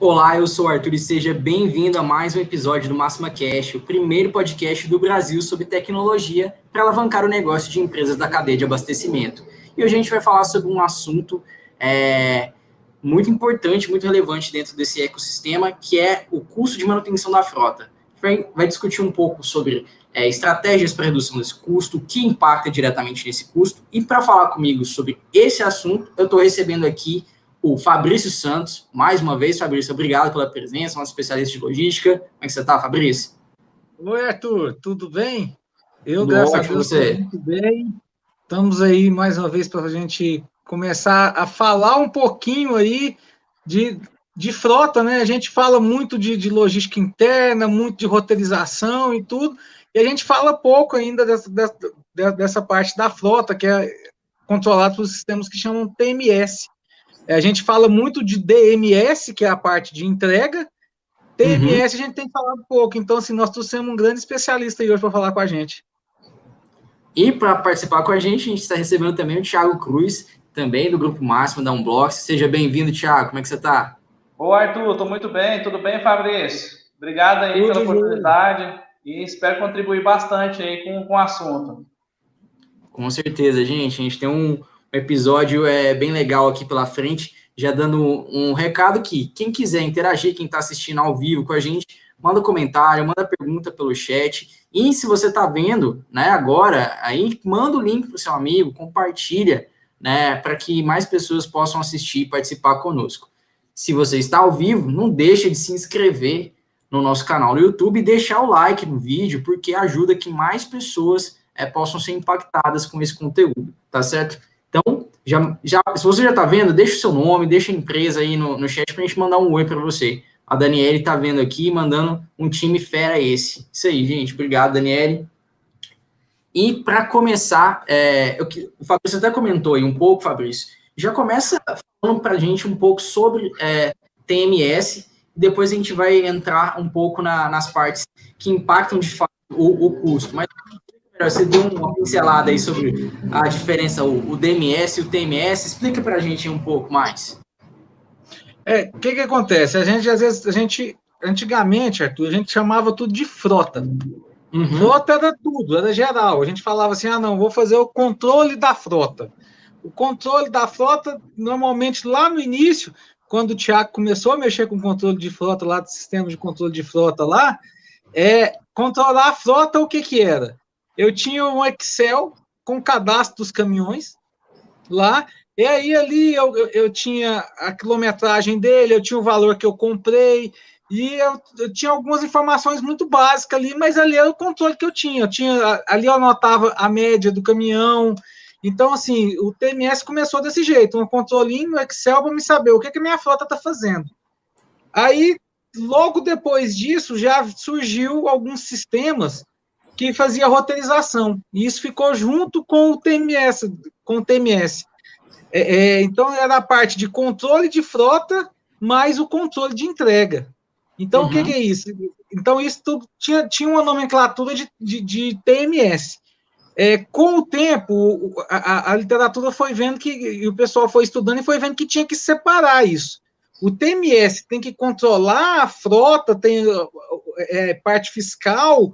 Olá, eu sou o Arthur e seja bem-vindo a mais um episódio do Máxima Cash, o primeiro podcast do Brasil sobre tecnologia para alavancar o negócio de empresas da cadeia de abastecimento. E hoje a gente vai falar sobre um assunto muito importante, muito relevante dentro desse ecossistema, que é o custo de manutenção da frota. A gente vai discutir um pouco sobre estratégias para redução desse custo, o que impacta diretamente nesse custo. E para falar comigo sobre esse assunto, eu estou recebendo aqui o Fabrício Santos. Mais uma vez, Fabrício, obrigado pela presença, nosso especialista de logística. Como é que você está, Fabrício? Oi, Arthur, tudo bem? Eu, Tudo graças a ótimo, Deus, estou você? muito bem. Estamos aí mais uma vez para a gente começar a falar um pouquinho aí de frota, né? A gente fala muito de logística interna, muito de roteirização e tudo, e a gente fala pouco ainda dessa parte da frota, que é controlada por sistemas que chamam TMS. A gente fala muito de DMS, que é a parte de entrega. TMS a gente tem falado pouco, então assim, nós trouxemos um grande especialista aí hoje para falar com a gente. E para participar com a gente está recebendo também o Thiago Cruz, também do Grupo Máximo da Unblox. Seja bem-vindo, Thiago. Como é que você está? Ô, Arthur, estou muito bem. Tudo bem, Fabrício? Obrigado aí pela oportunidade e espero contribuir bastante aí com o assunto. Com certeza, gente. A gente tem um episódio bem legal aqui pela frente, já dando um recado aqui. Quem quiser interagir, quem está assistindo ao vivo com a gente, manda comentário, manda pergunta pelo chat. E se você está vendo, né, agora, aí manda o link para o seu amigo, compartilha, né, para que mais pessoas possam assistir e participar conosco. Se você está ao vivo, não deixa de se inscrever no nosso canal no YouTube e deixar o like no vídeo, porque ajuda que mais pessoas possam ser impactadas com esse conteúdo, tá certo? Então, se você já está vendo, deixa o seu nome, deixa a empresa aí no chat para a gente mandar um oi para você. A Daniele está vendo aqui, mandando um time fera esse. Isso aí, gente. Obrigado, Daniele. E para começar, o Fabrício até comentou aí um pouco, Fabrício. Já começa falando para a gente um pouco sobre TMS, e depois a gente vai entrar um pouco nas partes que impactam de fato o custo. Mas você deu uma pincelada aí sobre a diferença, o DMS e o TMS. Explica para a gente um pouco mais. O que acontece? Às vezes, antigamente, Arthur, a gente chamava tudo de frota. Frota era tudo, era geral. A gente falava assim, não, vou fazer o controle da frota. O controle da frota, normalmente, lá no início, quando o Thiago começou a mexer com controle de frota, lá do sistema de controle de frota lá, controlar a frota, o que era? Eu tinha um Excel com o cadastro dos caminhões lá, e aí ali eu tinha a quilometragem dele, eu tinha o valor que eu comprei, e eu tinha algumas informações muito básicas ali, mas ali era o controle que eu tinha. Ali eu anotava a média do caminhão. Então, assim, o TMS começou desse jeito, um controlinho no Excel para me saber o que a minha frota está fazendo. Aí, logo depois disso, já surgiu alguns sistemas que fazia roteirização, e isso ficou junto com o TMS. Então, era a parte de controle de frota, mais o controle de entrega. Então, o que é isso? Então, isso tinha uma nomenclatura de TMS. Com o tempo, a literatura foi vendo e o pessoal foi estudando e foi vendo que tinha que separar isso. O TMS tem que controlar a frota, tem parte fiscal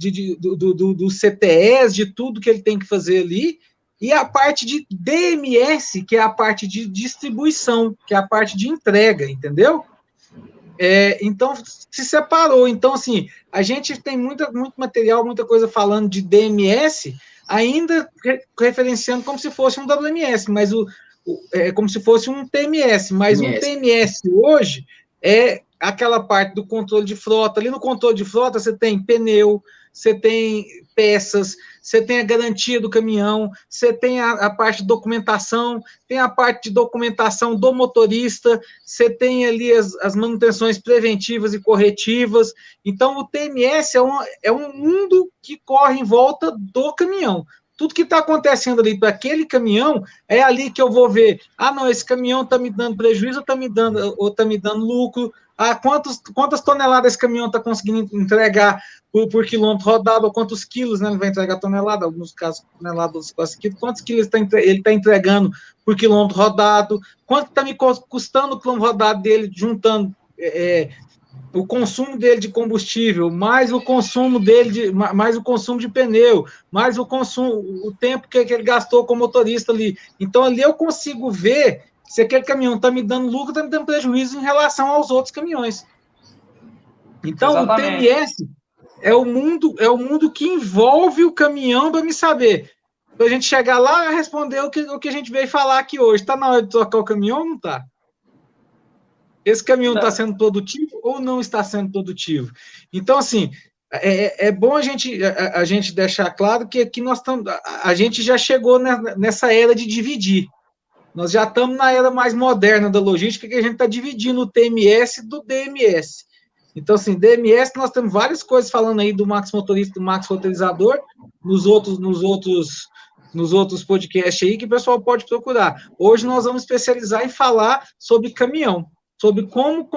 do CTS, de tudo que ele tem que fazer ali, e a parte de DMS, que é a parte de distribuição, que é a parte de entrega, entendeu? Então, se separou. Então, assim, a gente tem muito material, muita coisa falando de DMS, ainda referenciando como se fosse um WMS, mas como se fosse um TMS. Mas um TMS hoje é aquela parte do controle de frota. Ali no controle de frota você tem pneu, você tem peças, você tem a garantia do caminhão, você tem a parte de documentação, tem a parte de documentação do motorista, você tem ali as manutenções preventivas e corretivas. Então, o TMS é um mundo que corre em volta do caminhão. Tudo que está acontecendo ali para aquele caminhão, é ali que eu vou ver, não, esse caminhão está me dando prejuízo ou está me dando lucro, quantas toneladas esse caminhão está conseguindo entregar por quilômetro rodado, ou quantos quilos, né, ele vai entregar tonelada, alguns casos toneladas, quantos quilos ele está entregando por quilômetro rodado, quanto está me custando o quilômetro rodado dele, juntando o consumo dele de combustível, mais o consumo mais o consumo de pneu, mais o tempo que ele gastou com o motorista ali. Então, ali eu consigo ver se aquele caminhão está me dando lucro, está me dando prejuízo em relação aos outros caminhões. Então, Exatamente. o TMS é o mundo que envolve o caminhão para me saber. Para a gente chegar lá e responder o que a gente veio falar aqui hoje. Está na hora de trocar o caminhão ou não está? Esse caminhão está sendo produtivo ou não está sendo produtivo? Então, assim, é bom a gente deixar claro que aqui a gente já chegou nessa era de dividir. Nós já estamos na era mais moderna da logística, que a gente está dividindo o TMS do DMS. Então, assim, DMS, nós temos várias coisas falando aí do Max Motorista, do Max Roteirizador, nos outros podcasts aí que o pessoal pode procurar. Hoje nós vamos especializar em falar sobre caminhão, sobre como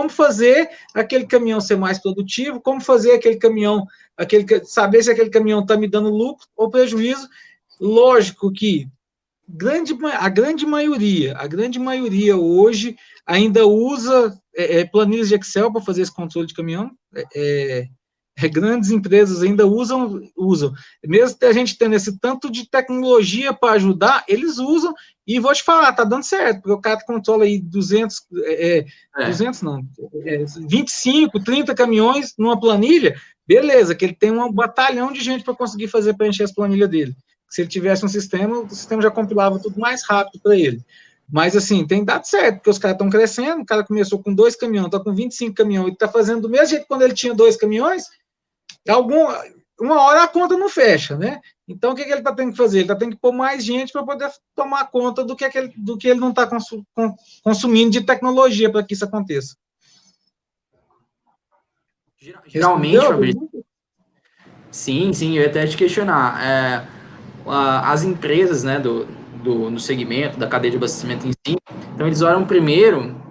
fazer aquele caminhão ser mais produtivo, como fazer aquele caminhão, saber se aquele caminhão está me dando lucro ou prejuízo. Lógico que a grande maioria hoje ainda usa planilhas de Excel para fazer esse controle de caminhão. Grandes empresas ainda usam. Mesmo a gente tendo esse tanto de tecnologia para ajudar, eles usam, e vou te falar, tá dando certo, porque o cara controla aí 25, 30 caminhões numa planilha, beleza, que ele tem um batalhão de gente para conseguir preencher as planilhas dele. Se ele tivesse um sistema, o sistema já compilava tudo mais rápido para ele. Mas, assim, tem dado certo, porque os caras estão crescendo, o cara começou com 2 caminhões, está com 25 caminhões, e está fazendo do mesmo jeito que quando ele tinha 2 caminhões, uma hora a conta não fecha, né? Então, o que ele está tendo que fazer? Ele está tendo que pôr mais gente para poder tomar conta do que ele não está consumindo de tecnologia para que isso aconteça. Geralmente, Fabrício, sim, eu ia até te questionar. As empresas, né, no segmento, da cadeia de abastecimento em si, então eles olham primeiro,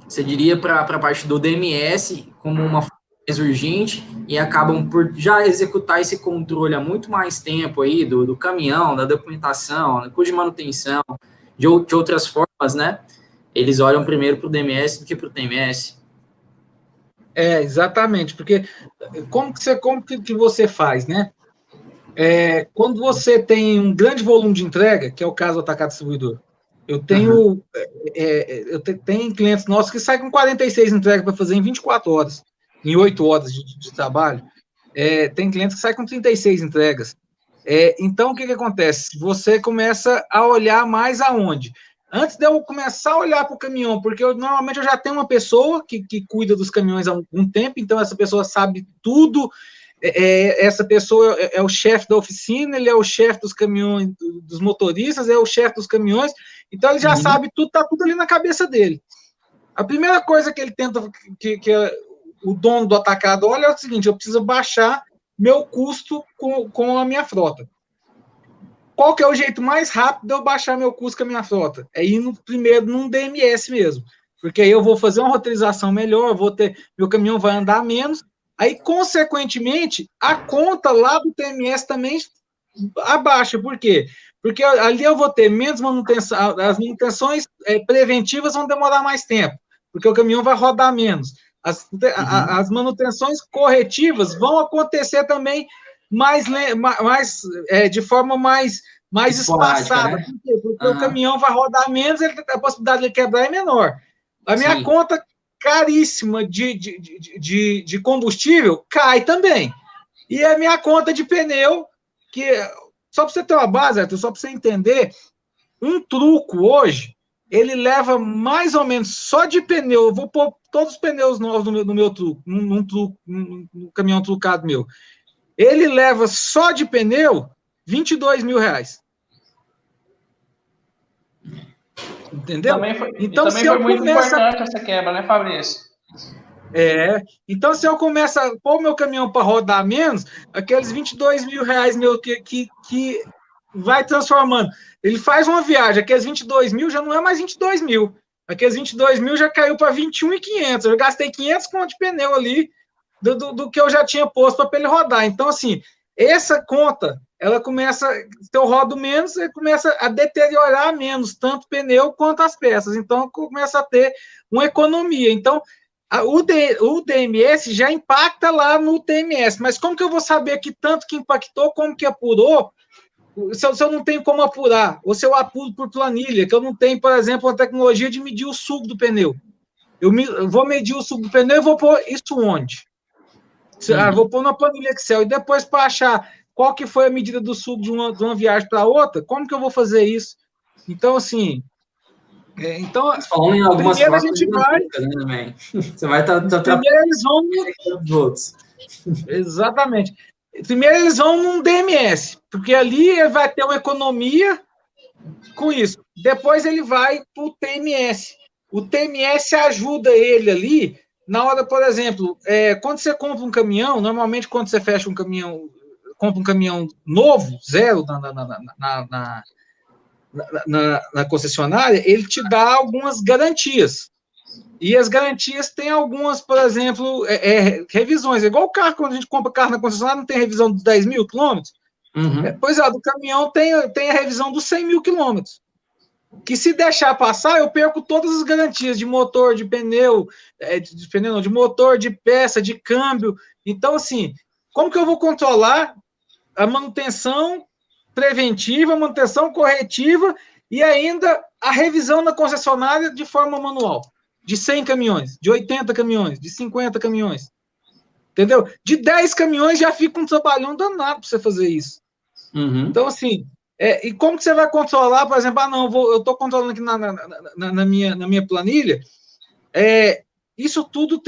você diria, para a parte do DMS como uma forma mais urgente e acabam por já executar esse controle há muito mais tempo aí do caminhão, da documentação, do custo de manutenção, de outras formas, né? Eles olham primeiro para o DMS do que para o TMS. Exatamente, porque como que você faz, né? Quando você tem um grande volume de entrega, que é o caso do atacado distribuidor, eu tenho clientes nossos que saem com 46 entregas para fazer em 24 horas, em 8 horas de trabalho. Tem clientes que saem com 36 entregas. Então, o que acontece? Você começa a olhar mais aonde? Antes de eu começar a olhar para o caminhão, porque normalmente eu já tenho uma pessoa que cuida dos caminhões há algum tempo, então essa pessoa sabe tudo. Essa pessoa é o chefe da oficina, ele é o chefe dos caminhões, dos motoristas, é o chefe dos caminhões, então ele já sabe tudo, está tudo ali na cabeça dele. A primeira coisa que ele tenta, que o dono do atacado olha, é o seguinte: eu preciso baixar meu custo com a minha frota. Qual que é o jeito mais rápido de eu baixar meu custo com a minha frota? É ir primeiro num DMS mesmo, porque aí eu vou fazer uma roteirização melhor, meu caminhão vai andar menos. Aí, consequentemente, a conta lá do TMS também abaixa. Por quê? Porque ali eu vou ter menos manutenção, as manutenções preventivas vão demorar mais tempo, porque o caminhão vai rodar menos. As manutenções corretivas vão acontecer também de forma mais espaçada. Né? Por quê? Porque o caminhão vai rodar menos, a possibilidade de ele quebrar é menor. A minha conta caríssima de combustível cai também. E a minha conta de pneu, só para você ter uma base, Arthur, só para você entender, um truco hoje, ele leva mais ou menos só de pneu, eu vou pôr todos os pneus novos no meu truco, no caminhão trucado meu. Ele leva só de pneu R$22 mil. Entendeu? Então, também foi muito importante essa quebra, né, Fabrício? Então, se eu começo a pôr meu caminhão para rodar menos, aqueles R$22 mil meu que vai transformando. Ele faz uma viagem, aqueles 22 mil já não é mais 22 mil. Aqueles 22 mil já caiu para 21.500. Eu gastei 500 conto de pneu ali do que eu já tinha posto para ele rodar. Então, assim, essa conta, ela começa, se eu rodo menos, ele começa a deteriorar menos, tanto o pneu quanto as peças. Então, começa a ter uma economia. Então, O DMS já impacta lá no TMS, mas como que eu vou saber que tanto que impactou, como que apurou, se eu não tenho como apurar, ou se eu apuro por planilha, que eu não tenho, por exemplo, a tecnologia de medir o suco do pneu. Eu vou medir o suco do pneu e vou pôr isso onde? Vou pôr na planilha Excel, e depois para achar qual que foi a medida do suco de uma viagem para outra, como que eu vou fazer isso? Então, assim, falando em algumas primeiro a frotas gente vai... né, também. Você vai estar primeiro eles vão... outros. Exatamente. Primeiro eles vão num DMS, porque ali ele vai ter uma economia com isso. Depois ele vai para o TMS. O TMS ajuda ele ali na hora, por exemplo, quando você compra um caminhão, normalmente quando você fecha um caminhão, compra um caminhão novo, zero na concessionária, ele te dá algumas garantias. E as garantias têm algumas, por exemplo, revisões. É igual o carro, quando a gente compra carro na concessionária, não tem revisão dos 10 mil quilômetros? Uhum. Pois é, do caminhão tem a revisão dos 100 mil quilômetros. Que se deixar passar, eu perco todas as garantias de motor, de pneu, de motor, de peça, de câmbio. Então, assim, como que eu vou controlar a manutenção preventiva, a manutenção corretiva e ainda a revisão na concessionária de forma manual? De 100 caminhões, de 80 caminhões, de 50 caminhões. Entendeu? De 10 caminhões já fica um trabalhão danado para você fazer isso. Uhum. Então, assim, e como que você vai controlar, por exemplo, eu estou controlando aqui na minha planilha, isso tudo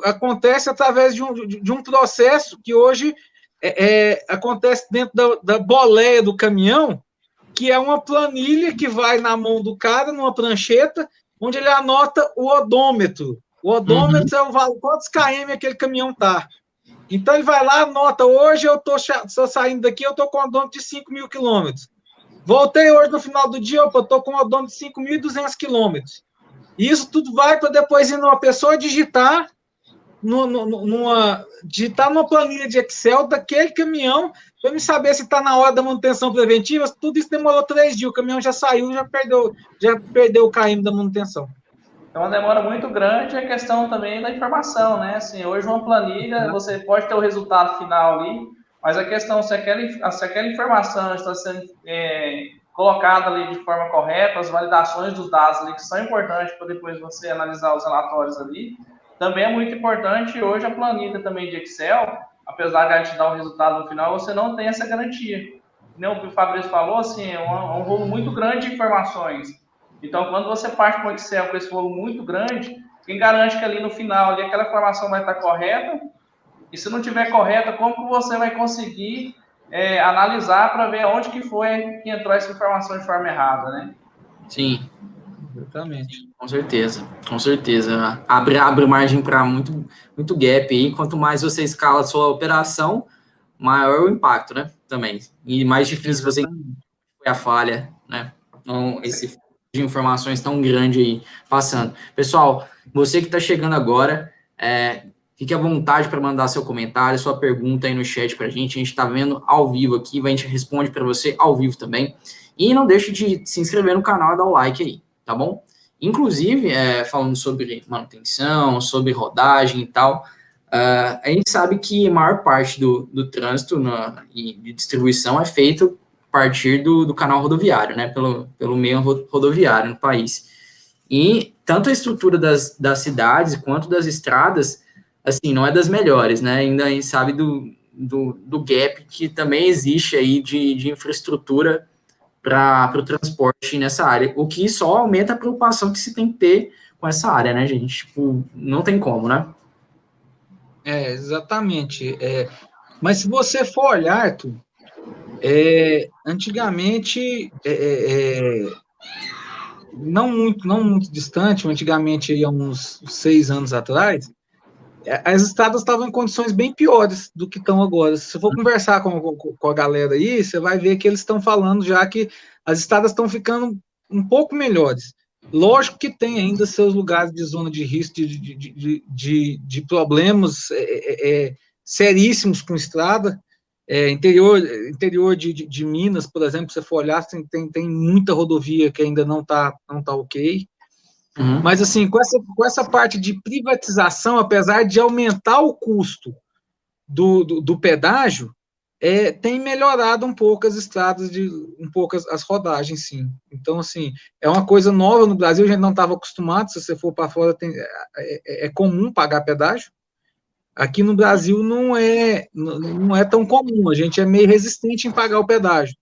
acontece através de um processo que hoje acontece dentro da boleia do caminhão, que é uma planilha que vai na mão do cara, numa prancheta, onde ele anota o odômetro. O odômetro é o valor, quantos km aquele caminhão está. Então, ele vai lá, anota, hoje eu estou saindo daqui, eu estou com um odômetro de 5 mil quilômetros. Voltei hoje no final do dia, eu estou com um odômetro de 5.200 quilômetros. E isso tudo vai para depois ir numa pessoa digitar numa planilha de Excel daquele caminhão, para me saber se está na hora da manutenção preventiva. Tudo isso demorou 3 dias, o caminhão já saiu, já perdeu o KM da manutenção. É uma demora muito grande a questão também da informação, né? Assim, hoje uma planilha, você pode ter o resultado final ali, mas a questão, se aquela informação está sendo colocada ali de forma correta, as validações dos dados ali, que são importantes para depois você analisar os relatórios ali, também é muito importante. Hoje a planilha também de Excel, apesar de ela te dar um resultado no final, você não tem essa garantia. Como o Fabrício falou, assim, é um volume muito grande de informações. Então, quando você parte com o Excel com esse volume muito grande, quem garante que ali no final ali, aquela informação vai estar correta? E se não estiver correta, como que você vai conseguir analisar para ver onde que foi que entrou essa informação de forma errada, né? Sim. Exatamente. Com certeza, com certeza. Abre margem para muito gap aí. Quanto mais você escala a sua operação, maior o impacto, né? Também. E mais difícil você foi a falha, né? Então, esse de informações tão grande aí passando. Pessoal, você que está chegando agora, fique à vontade para mandar seu comentário, sua pergunta aí no chat para a gente está vendo ao vivo aqui, a gente responde para você ao vivo também. E não deixe de se inscrever no canal e dar o like aí, tá bom? Inclusive, falando sobre manutenção, sobre rodagem e tal, a gente sabe que a maior parte do trânsito e de distribuição é feito a partir do canal rodoviário, né, pelo meio rodoviário no país. E tanto a estrutura das cidades quanto das estradas, assim, não é das melhores, né, ainda a gente sabe do gap que também existe aí de infraestrutura para o transporte nessa área, o que só aumenta a preocupação que se tem que ter com essa área, né, gente? Tipo, não tem como, né? Exatamente. Mas se você for olhar, Arthur, antigamente, não muito distante, antigamente, há uns 6 anos atrás, as estradas estavam em condições bem piores do que estão agora. Se você for conversar com a galera aí, você vai ver que eles estão falando já que as estradas estão ficando um pouco melhores. Lógico que tem ainda seus lugares de zona de risco, de problemas seríssimos com estrada. Interior de Minas, por exemplo, se você for olhar, tem muita rodovia que ainda não tá ok. Mas, assim, com essa parte de privatização, apesar de aumentar o custo do pedágio, tem melhorado um pouco as estradas, um pouco as rodagens, sim. Então, assim, é uma coisa nova no Brasil, a gente não estava acostumado, se você for para fora, é comum pagar pedágio. Aqui no Brasil não é tão comum, a gente é meio resistente em pagar o pedágio.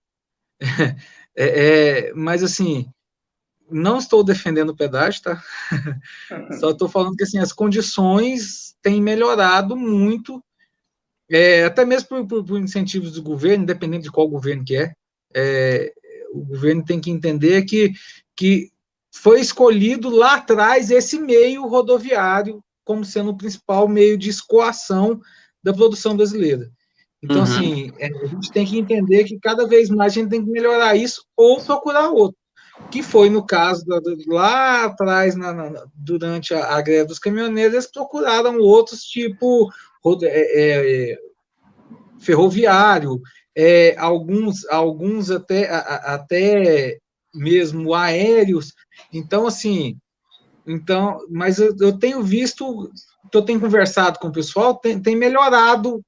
Mas, assim, não estou defendendo o pedágio, tá? Só estou falando que, assim, as condições têm melhorado muito, até mesmo por incentivos do governo, independente de qual governo que o governo tem que entender que foi escolhido lá atrás esse meio rodoviário como sendo o principal meio de escoação da produção brasileira. Então, assim, a gente tem que entender que cada vez mais a gente tem que melhorar isso ou procurar outro, que foi no caso lá atrás, durante a greve dos caminhoneiros, eles procuraram outros, tipo ferroviário, alguns até mesmo aéreos. Então, assim, mas eu tenho visto, que eu tenho conversado com o pessoal, tem melhorado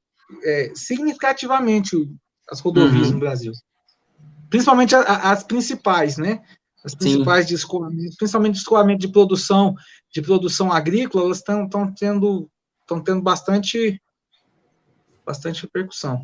significativamente as rodovias no Brasil. Principalmente as principais, né? As principais de escoamento, principalmente de escoamento de produção agrícola, elas estão tendo bastante repercussão.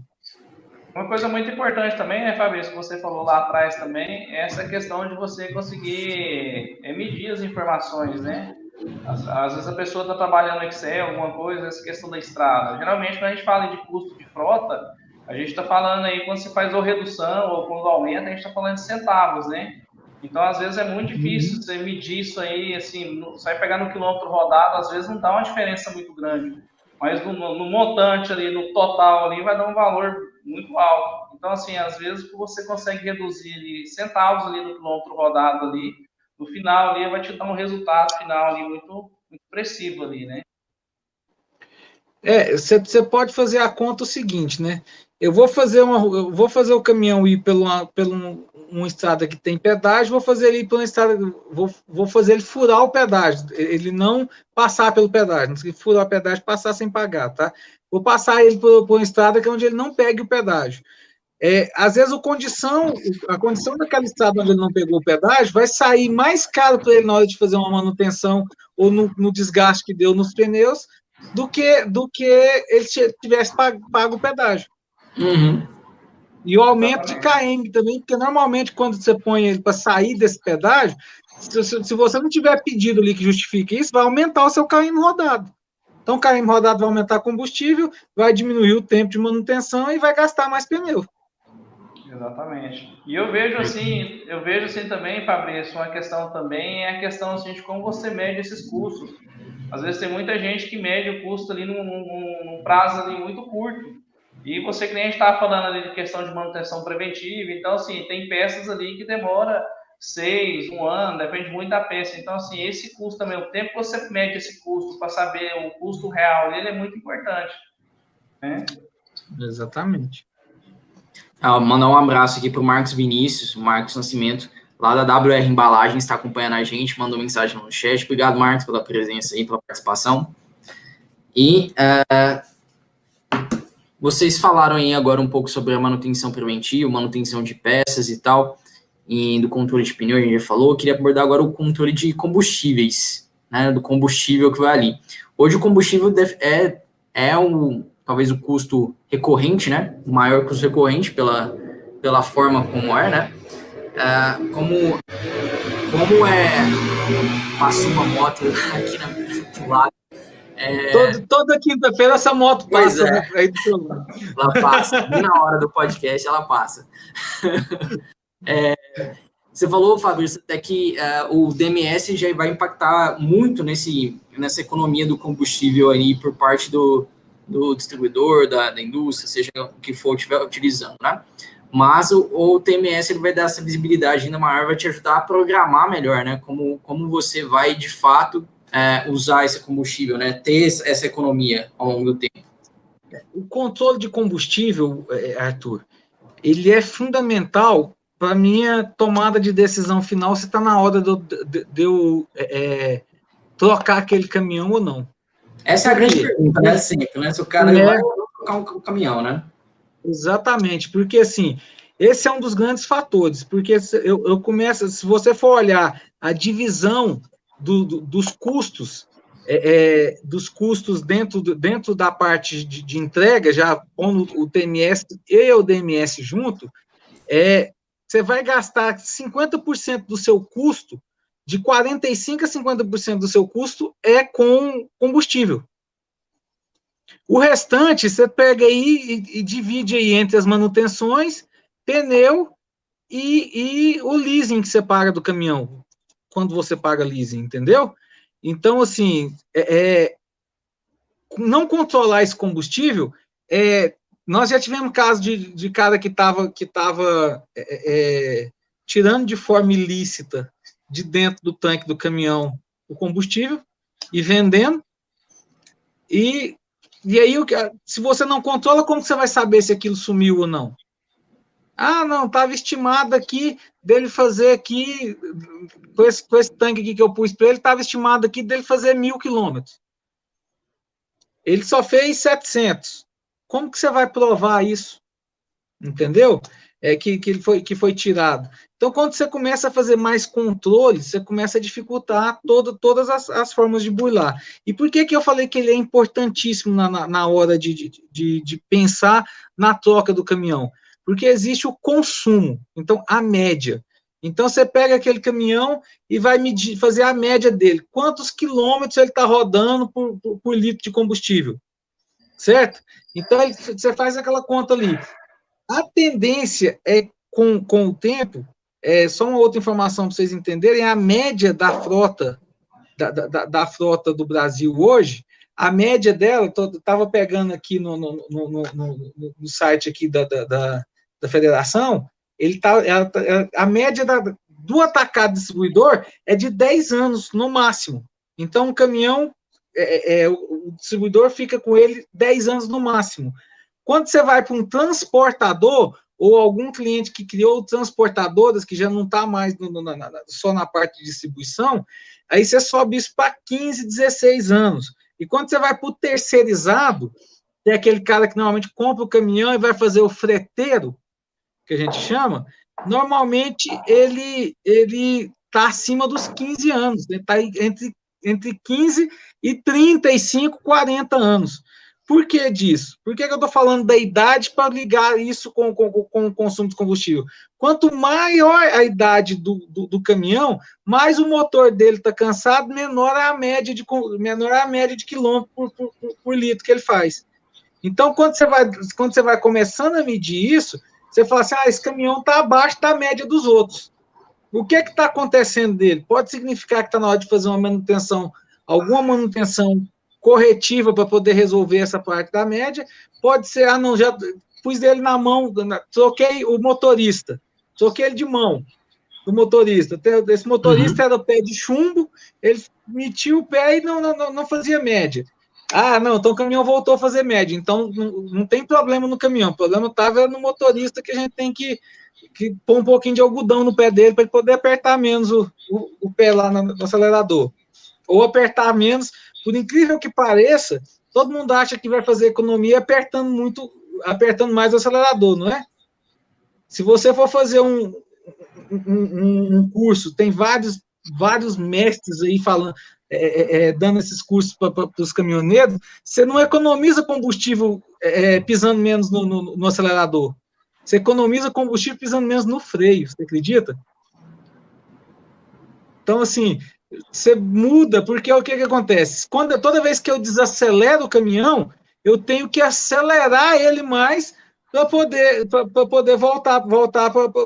Uma coisa muito importante também, né, Fabrício, que você falou lá atrás também, é essa questão de você conseguir medir as informações, né? Às vezes a pessoa está trabalhando no Excel, alguma coisa, essa questão da estrada. Geralmente, quando a gente fala de custo de frota, a gente está falando aí, quando se faz ou redução ou quando aumenta, a gente está falando de centavos, né? Então, às vezes é muito difícil você medir isso aí, assim, você vai pegar no quilômetro rodado, às vezes não dá uma diferença muito grande. Mas no montante ali, no total ali, vai dar um valor muito alto. Então, assim, às vezes você consegue reduzir ali, centavos ali no quilômetro rodado ali, no final ali vai te dar um resultado final ali muito, muito expressivo ali, né? Você pode fazer a conta o seguinte, né? Eu vou fazer o caminhão ir pelo uma estrada que tem pedágio, vou fazer ele ir pela estrada, vou fazer ele furar o pedágio, ele não passar pelo pedágio, não sei furar o pedágio, passar sem pagar, tá? Vou passar ele por uma estrada que é onde ele não pegue o pedágio. Às vezes a condição daquela estrada onde ele não pegou o pedágio vai sair mais caro para ele na hora de fazer uma manutenção ou no desgaste que deu nos pneus do que ele tivesse pago o pedágio. E o aumento de KM também, porque normalmente quando você põe ele para sair desse pedágio, se você não tiver pedido ali que justifique isso, vai aumentar o seu KM rodado. Então, o KM rodado vai aumentar combustível, vai diminuir o tempo de manutenção e vai gastar mais pneu. Exatamente. E eu vejo assim também, Fabrício, uma questão também é a questão assim, de como você mede esses custos. Às vezes tem muita gente que mede o custo ali num prazo ali muito curto. E você, que nem a gente estava falando ali de questão de manutenção preventiva, então assim, tem peças ali que demora 6, 1 ano, depende muito da peça. Então assim, esse custo também, o tempo que você mede esse custo para saber o custo real dele é muito importante, né? Exatamente. Mandar um abraço aqui para o Marcos Vinícius, o Marcos Nascimento, lá da WR Embalagens, está acompanhando a gente, mandou mensagem no chat. Obrigado, Marcos, pela presença e pela participação. E vocês falaram aí agora um pouco sobre a manutenção preventiva, manutenção de peças e tal, e do controle de pneu, a gente já falou. Eu queria abordar agora o controle de combustíveis, né, do combustível que vai ali. Hoje o combustível talvez o custo recorrente, né? O maior custo recorrente pela forma como né? Como passou uma moto aqui do lado. Toda quinta-feira essa moto passa aí do seu lado. Ela passa, e na hora do podcast ela passa. Você falou, Fabrício, até que o DMS já vai impactar muito nessa economia do combustível aí por parte do distribuidor, da indústria, seja o que for estiver utilizando, né? Mas o TMS ele vai dar essa visibilidade ainda maior, vai te ajudar a programar melhor, né? Como você vai, de fato, usar esse combustível, né? Ter essa economia ao longo do tempo. O controle de combustível, Arthur, ele é fundamental para minha tomada de decisão final se está na hora de eu trocar aquele caminhão ou não. Essa é a grande pergunta, né? Sempre, né? Se o cara vai trocar um caminhão, né? Exatamente, porque assim, esse é um dos grandes fatores, porque eu começo, se você for olhar a divisão dos custos, dentro da parte de entrega, já pondo o TMS e o DMS junto, você vai gastar 50% do seu custo, de 45% a 50% do seu custo é com combustível. O restante, você pega aí e divide aí entre as manutenções, pneu e o leasing que você paga do caminhão, quando você paga leasing, entendeu? Então, assim, não controlar esse combustível, nós já tivemos caso de cara que estava tirando de forma ilícita de dentro do tanque do caminhão o combustível e vendendo, e aí, se você não controla, como você vai saber se aquilo sumiu ou não? Ah, não, estava estimado aqui dele fazer aqui, com esse tanque aqui que eu pus para ele, estava estimado aqui dele fazer 1.000 quilômetros. Ele só fez 700. Como que você vai provar isso? Entendeu? Que foi tirado. Então, quando você começa a fazer mais controle, você começa a dificultar todas as formas de burlar. E por que eu falei que ele é importantíssimo na hora de pensar na troca do caminhão? Porque existe o consumo, então a média. Então, você pega aquele caminhão e vai fazer a média dele. Quantos quilômetros ele está rodando por litro de combustível? Certo? Então, você faz aquela conta ali. A tendência com o tempo, só uma outra informação para vocês entenderem, a média da frota, da frota do Brasil hoje, a média dela, estava pegando aqui no site aqui da federação, a média do atacado distribuidor é de 10 anos no máximo. Então, o caminhão, o distribuidor fica com ele 10 anos no máximo. Quando você vai para um transportador, ou algum cliente que criou transportadoras, que já não está mais só na parte de distribuição, aí você sobe isso para 15, 16 anos. E quando você vai para o terceirizado, que é aquele cara que normalmente compra o caminhão e vai fazer o freteiro, que a gente chama, normalmente ele está acima dos 15 anos, ele está entre 15 e 35, 40 anos. Por que disso? Por que eu estou falando da idade para ligar isso com o consumo de combustível? Quanto maior a idade do caminhão, mais o motor dele está cansado, menor a média de quilômetro por litro que ele faz. Então, quando você vai começando a medir isso, você fala assim, esse caminhão está abaixo da média dos outros. O que está acontecendo dele? Pode significar que está na hora de fazer uma manutenção, alguma manutenção corretiva para poder resolver essa parte da média, pode ser, já pus ele na mão, troquei o motorista, troquei ele de mão, do motorista, esse motorista era pé de chumbo, ele metia o pé e não fazia média. Não, então o caminhão voltou a fazer média, então não tem problema no caminhão, o problema estava no motorista, que a gente tem que pôr um pouquinho de algodão no pé dele para ele poder apertar menos o pé lá no acelerador, ou apertar menos. Por incrível que pareça, todo mundo acha que vai fazer economia apertando mais o acelerador, não é? Se você for fazer um curso, tem vários mestres aí falando, dando esses cursos para os caminhoneiros, você não economiza combustível pisando menos no acelerador. Você economiza combustível pisando menos no freio, você acredita? Então, assim, você muda, porque o que acontece? Toda vez que eu desacelero o caminhão, eu tenho que acelerar ele mais para poder voltar para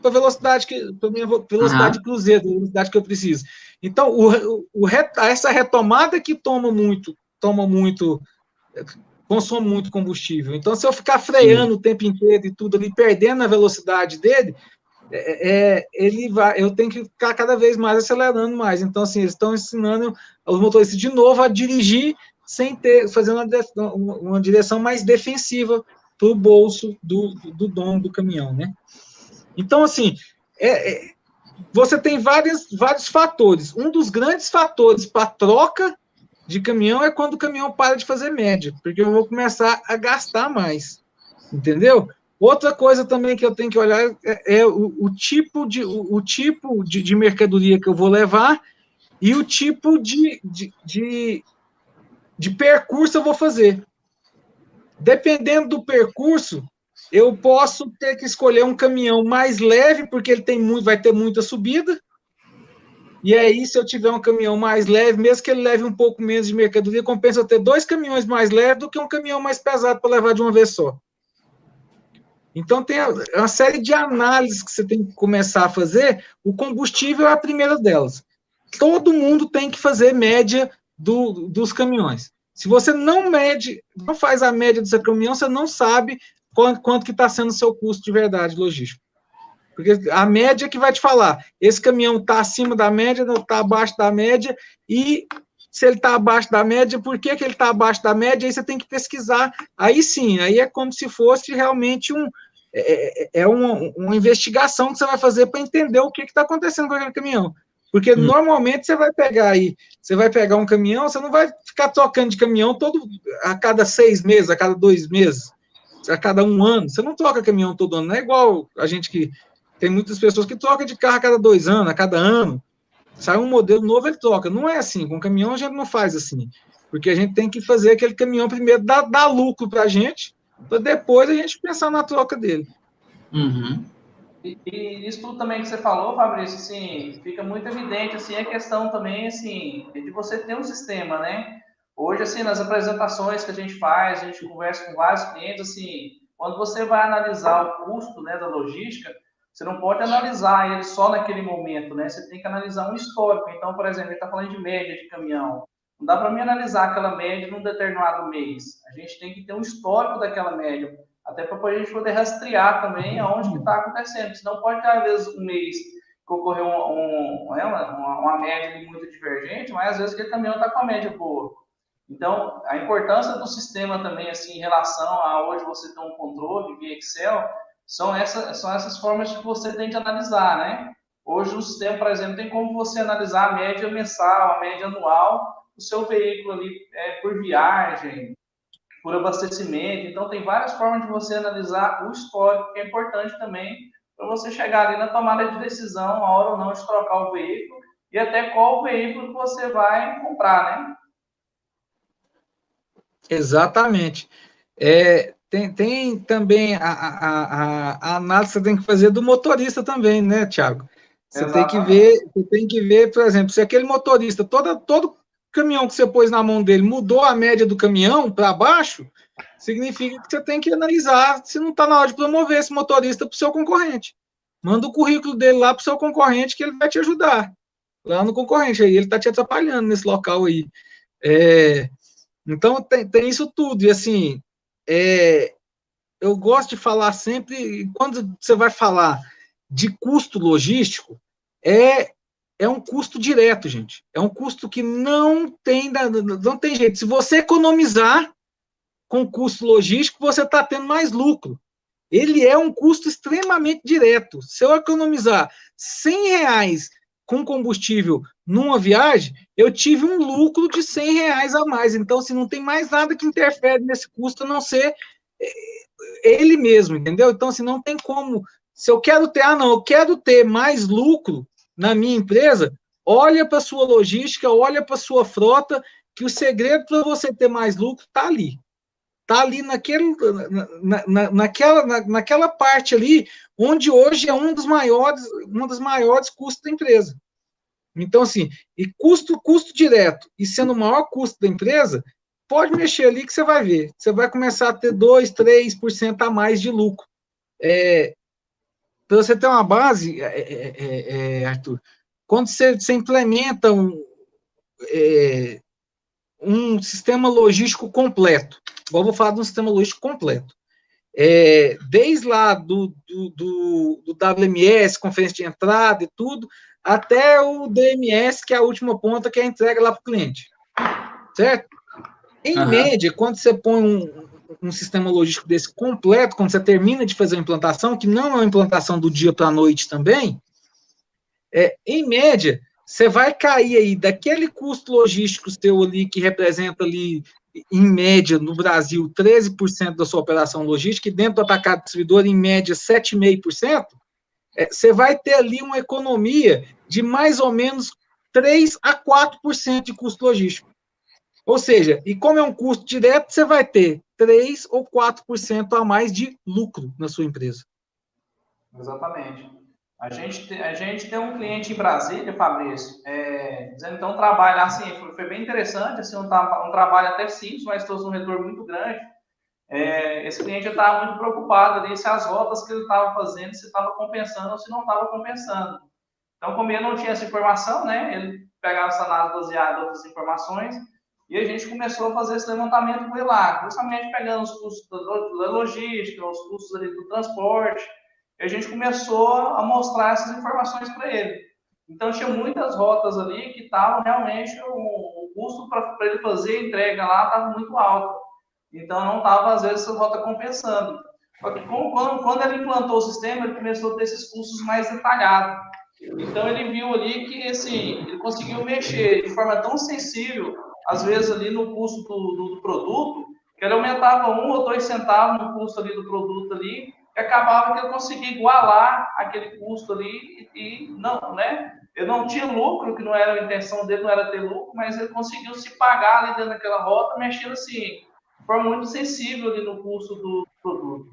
a velocidade de cruzeiro, a velocidade que eu preciso. Então, essa retomada que consome muito combustível. Então, se eu ficar freando o tempo inteiro e tudo ali, perdendo a velocidade dele, eu tenho que ficar cada vez mais acelerando mais. Então, assim, eles estão ensinando os motoristas de novo a dirigir fazendo uma direção mais defensiva para o bolso do dono do caminhão, né? Então, assim, você tem vários fatores. Um dos grandes fatores para troca de caminhão é quando o caminhão para de fazer média, porque eu vou começar a gastar mais, entendeu? Outra coisa também que eu tenho que olhar é o tipo de mercadoria que eu vou levar e o tipo de percurso eu vou fazer. Dependendo do percurso, eu posso ter que escolher um caminhão mais leve, porque ele vai ter muita subida. E aí, se eu tiver um caminhão mais leve, mesmo que ele leve um pouco menos de mercadoria, compensa eu ter 2 caminhões mais leves do que um caminhão mais pesado para levar de uma vez só. Então, tem uma série de análises que você tem que começar a fazer. O combustível é a primeira delas. Todo mundo tem que fazer média dos caminhões. Se você não faz a média do seu caminhão, você não sabe quanto que está sendo o seu custo de verdade logístico. Porque a média é que vai te falar, esse caminhão está acima da média, não está abaixo da média, e se ele está abaixo da média, por que ele está abaixo da média? Aí você tem que pesquisar. Aí sim, aí é como se fosse realmente uma investigação que você vai fazer para entender o que está acontecendo com aquele caminhão. Porque normalmente você vai pegar um caminhão, você não vai ficar trocando de caminhão a cada 6 meses, a cada 2 meses, a cada 1 ano. Você não troca caminhão todo ano, não é igual a gente que tem muitas pessoas que trocam de carro a cada 2 anos, a cada ano. Sai um modelo novo, ele troca. Não é assim, com caminhão a gente não faz assim, porque a gente tem que fazer aquele caminhão primeiro dar lucro para a gente, para depois a gente pensar na troca dele. Uhum. E isso tudo também que você falou, Fabrício, assim, fica muito evidente, assim, a questão também, assim, de você ter um sistema, né? Hoje, assim, nas apresentações que a gente faz, a gente conversa com vários clientes, assim, quando você vai analisar o custo, né, da logística, você não pode analisar ele só naquele momento, né? Você tem que analisar um histórico. Então, por exemplo, ele está falando de média de caminhão. Não dá para mim analisar aquela média num determinado mês. A gente tem que ter um histórico daquela média, até para a gente poder rastrear também aonde que está acontecendo. Senão pode ter, às vezes, um mês que ocorreu uma média muito divergente, mas às vezes aquele caminhão está com a média boa. Então, a importância do sistema também, assim, em relação a hoje você ter um controle via Excel, são essas formas que você tem de analisar, né? Hoje o sistema, por exemplo, tem como você analisar a média mensal, a média anual do seu veículo ali por viagem, por abastecimento. Então, tem várias formas de você analisar o histórico, que é importante também para você chegar ali na tomada de decisão, a hora ou não de trocar o veículo e até qual veículo que você vai comprar, né? Exatamente. Tem também a análise que você tem que fazer do motorista também, né, Thiago? Você tem que ver, por exemplo, se aquele motorista, todo caminhão que você pôs na mão dele mudou a média do caminhão para baixo, significa que você tem que analisar se não está na hora de promover esse motorista para o seu concorrente. Manda o currículo dele lá para o seu concorrente que ele vai te ajudar. Lá no concorrente, aí ele está te atrapalhando nesse local aí. Então, tem isso tudo. E, assim, eu gosto de falar sempre, quando você vai falar de custo logístico, é um custo direto, gente. É um custo que não tem jeito. Se você economizar com custo logístico, você está tendo mais lucro. Ele é um custo extremamente direto. Se eu economizar R$100 com combustível numa viagem, eu tive um lucro de R$100 a mais. Então, se não tem mais nada que interfere nesse custo, a não ser ele mesmo, entendeu? Então, se não tem como... Se eu quero ter... eu quero ter mais lucro na minha empresa, olha para a sua logística, olha para a sua frota, que o segredo para você ter mais lucro está ali. Está ali naquela parte ali, onde hoje é um dos maiores custos da empresa. Então, assim, e custo direto, e sendo o maior custo da empresa, pode mexer ali que você vai ver. Você vai começar a ter 2%, 3% a mais de lucro. Para você ter uma base, Arthur, quando você implementa um sistema logístico completo, igual eu vou falar de um sistema logístico completo, desde lá do WMS, conferência de entrada e tudo, até o DMS, que é a última ponta, que é a entrega lá para o cliente. Certo? Em média, quando você põe um sistema logístico desse completo, quando você termina de fazer a implantação, que não é uma implantação do dia para a noite também, em média, você vai cair aí daquele custo logístico seu ali, que representa ali, em média, no Brasil, 13% da sua operação logística, e dentro do atacado distribuidor, em média, 7,5%, você vai ter ali uma economia de mais ou menos 3 a 4% de custo logístico. Ou seja, e como é um custo direto, você vai ter 3 ou 4% a mais de lucro na sua empresa. Exatamente. A gente tem um cliente em Brasília, Fabrício, dizendo então um trabalho assim, foi bem interessante, assim, um trabalho até simples, mas trouxe um retorno muito grande. Esse cliente estava muito preocupado ali se as rotas que ele estava fazendo, se estava compensando ou se não estava compensando. Então, como ele não tinha essa informação, né, ele pegava essa análise baseada em outras informações, e a gente começou a fazer esse levantamento com ele lá, justamente pegando os custos da logística, os custos ali do transporte, e a gente começou a mostrar essas informações para ele. Então, tinha muitas rotas ali que estavam realmente, o custo para ele fazer a entrega lá estava muito alto. Então, não estava, às vezes, essa rota compensando. Só que quando ele implantou o sistema, ele começou a ter esses custos mais detalhados. Então, ele viu ali que, assim, ele conseguiu mexer de forma tão sensível, às vezes, ali no custo do produto, que ele aumentava 1 ou 2 centavos no custo ali do produto ali, e acabava que ele conseguia igualar aquele custo ali e não, né? Ele não tinha lucro, que não era a intenção dele, não era ter lucro, mas ele conseguiu se pagar ali dentro daquela rota, mexendo assim, de forma muito sensível ali no custo do produto.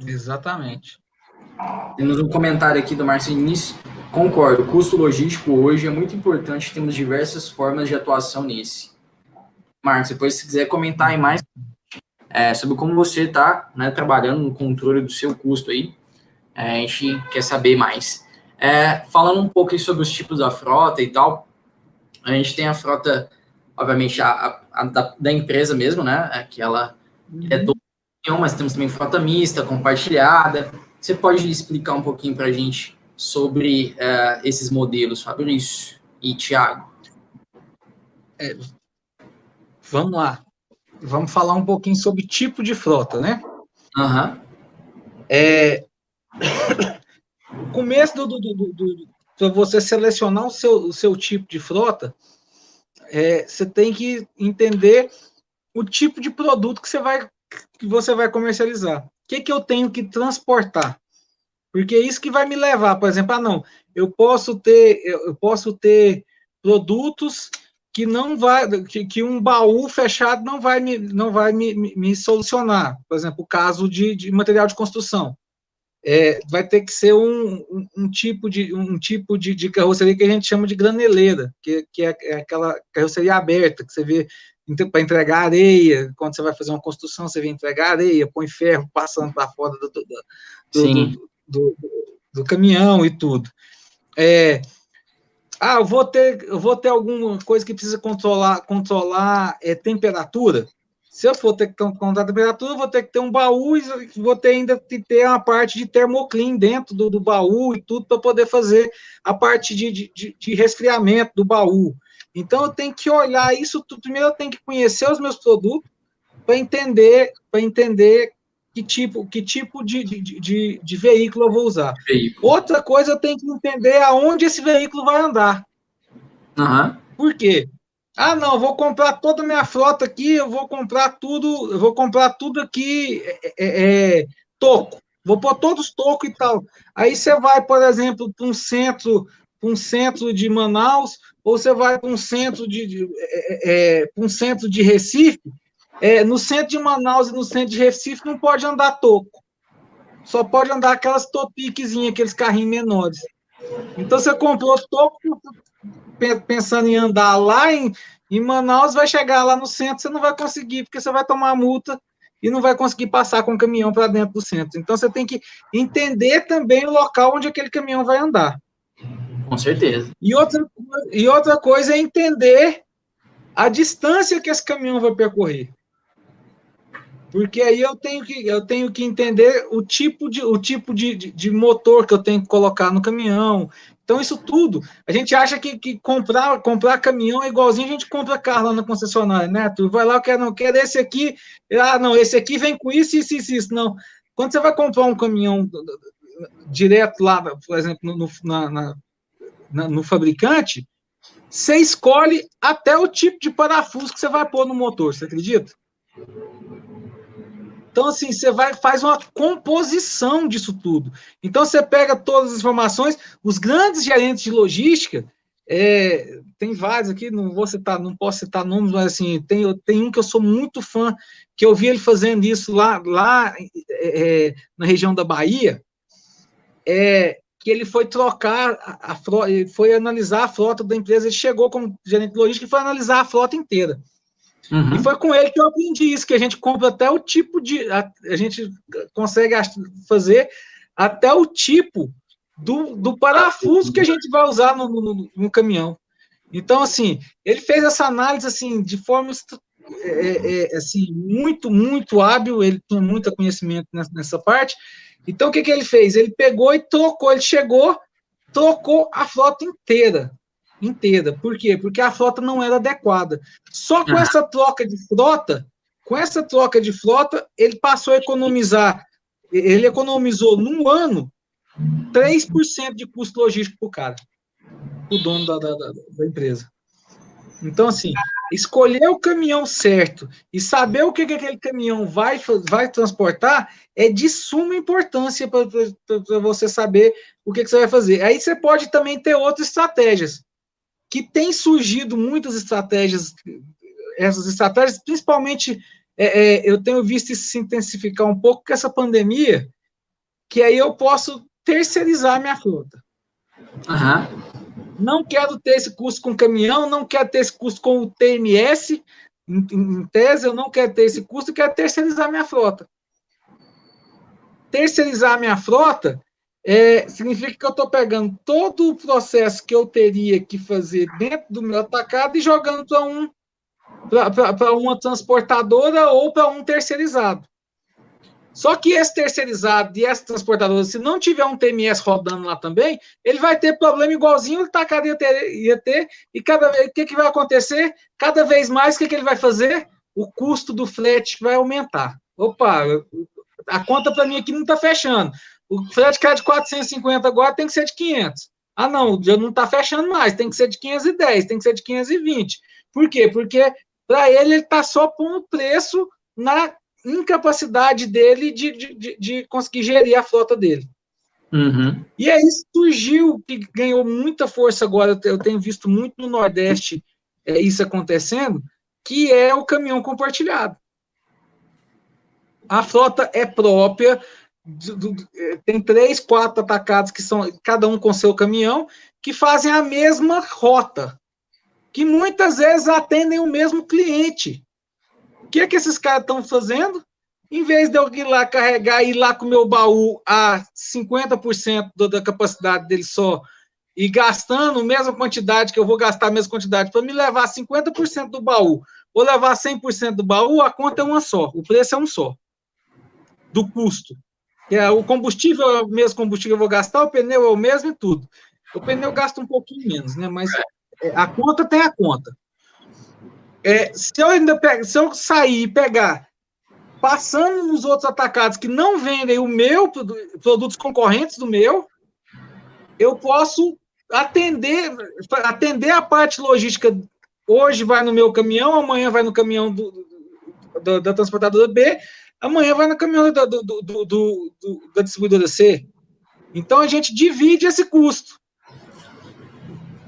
Exatamente. Temos um comentário aqui do Márcio Início. Concordo, o custo logístico hoje é muito importante, temos diversas formas de atuação nesse. Márcio, depois se quiser comentar aí mais sobre como você está, né, trabalhando no controle do seu custo aí, a gente quer saber mais. Falando um pouco aí sobre os tipos da frota e tal, a gente tem a frota, obviamente, da empresa mesmo, né, que ela é toda, mas temos também frota mista, compartilhada. Você pode explicar um pouquinho para a gente sobre esses modelos, Fabrício e Thiago? Vamos lá. Vamos falar um pouquinho sobre tipo de frota, né? Aham. O começo para você selecionar o seu tipo de frota, você tem que entender o tipo de produto que você vai comercializar. O que eu tenho que transportar? Porque é isso que vai me levar, por exemplo, eu posso ter produtos que não vai, que um baú fechado não vai me solucionar. Por exemplo, o caso de material de construção. Vai ter que ser um tipo de carroceria que a gente chama de graneleira, que é aquela carroceria aberta, que você vê para entregar areia. Quando você vai fazer uma construção, você vem entregar areia, põe ferro passando para fora do caminhão e tudo. Eu vou ter alguma coisa que precisa controlar temperatura. Se eu for ter que controlar a temperatura, eu vou ter que ter um baú e vou ter ainda que ter uma parte de termoclean dentro do baú e tudo para poder fazer a parte de resfriamento do baú. Então, eu tenho que olhar isso tudo. Primeiro, eu tenho que conhecer os meus produtos para entender que tipo de veículo eu vou usar. Outra coisa, eu tenho que entender aonde esse veículo vai andar. Uhum. Por quê? Eu vou comprar toda a minha frota aqui, eu vou comprar tudo aqui, toco. Vou pôr todos os tocos e tal. Aí você vai, por exemplo, para um centro de Manaus, ou você vai para um centro de Recife. No centro de Manaus e no centro de Recife não pode andar toco. Só pode andar aquelas topiquezinhas, aqueles carrinhos menores. Então, você comprou toco pensando em andar lá em Manaus, vai chegar lá no centro, você não vai conseguir, porque você vai tomar multa e não vai conseguir passar com o caminhão para dentro do centro. Então, você tem que entender também o local onde aquele caminhão vai andar. Com certeza. E outra coisa é entender a distância que esse caminhão vai percorrer. Porque aí eu tenho que entender o tipo de motor que eu tenho que colocar no caminhão. Então, isso tudo, a gente acha que comprar caminhão é igualzinho a gente compra carro lá na concessionária, né? Tu vai lá, eu quero esse aqui, não, esse aqui vem com isso, isso, isso, isso. Não. Quando você vai comprar um caminhão direto lá, por exemplo, no fabricante, você escolhe até o tipo de parafuso que você vai pôr no motor, você acredita? Então, assim, faz uma composição disso tudo. Então, você pega todas as informações, os grandes gerentes de logística, tem vários aqui, não posso citar nomes, mas assim, tem um que eu sou muito fã, que eu vi ele fazendo isso lá na região da Bahia, que ele foi trocar a frota, ele foi analisar a frota da empresa, ele chegou como gerente de logística e foi analisar a frota inteira. Uhum. E foi com ele que eu aprendi isso, que a gente compra até o tipo a gente consegue fazer até o tipo do parafuso que a gente vai usar no caminhão. Então, assim, ele fez essa análise, assim, de forma assim, muito, muito hábil, ele tinha muito conhecimento nessa parte. Então, o que ele fez? Ele pegou e trocou, ele chegou, trocou a frota inteira. Por quê? Porque a frota não era adequada. Só com essa troca de frota, ele passou a economizar, ele economizou num ano 3% de custo logístico para o cara, o dono da empresa. Então, assim, escolher o caminhão certo e saber o que aquele caminhão vai transportar é de suma importância para você saber o que você vai fazer. Aí você pode também ter outras estratégias, que tem surgido muitas estratégias, essas estratégias, principalmente, eu tenho visto isso se intensificar um pouco com essa pandemia, que aí eu posso terceirizar a minha frota. Uhum. Não quero ter esse custo com caminhão, não quero ter esse custo com o TMS, em tese, eu não quero ter esse custo, eu quero terceirizar a minha frota. Terceirizar a minha frota significa que eu estou pegando todo o processo que eu teria que fazer dentro do meu atacado e jogando para uma transportadora ou para um terceirizado. Só que esse terceirizado e essa transportadora, se não tiver um TMS rodando lá também, ele vai ter problema igualzinho o atacado ia ter, e cada vez, o que vai acontecer? Cada vez mais, o que ele vai fazer? O custo do frete vai aumentar. Opa, a conta para mim aqui não está fechando. O frete que é de 450 agora tem que ser de 500. Ah, não, já não está fechando mais, tem que ser de 510, tem que ser de 520. Por quê? Porque para ele está só pondo preço na incapacidade dele de conseguir gerir a frota dele. Uhum. E aí surgiu, que ganhou muita força agora, eu tenho visto muito no Nordeste isso acontecendo, que é o caminhão compartilhado. A frota é própria, tem 3, 4 atacados que são, cada um com seu caminhão, que fazem a mesma rota, que muitas vezes atendem o mesmo cliente. O que esses caras estão fazendo? Em vez de eu ir lá carregar e ir lá com o meu baú a 50% da capacidade dele só, e gastando a mesma quantidade, que eu vou gastar a mesma quantidade, para me levar 50% do baú, ou levar 100% do baú, a conta é uma só, o preço é um só, do custo. O combustível é o mesmo combustível que eu vou gastar, o pneu é o mesmo e tudo. O pneu gasta um pouquinho menos, né? Mas a conta tem a conta. Se eu sair e pegar, passando nos outros atacados que não vendem o meu, produtos concorrentes do meu, eu posso atender a parte logística. Hoje vai no meu caminhão, amanhã vai no caminhão da transportadora B, amanhã vai no caminhão da distribuidora C. Então, a gente divide esse custo.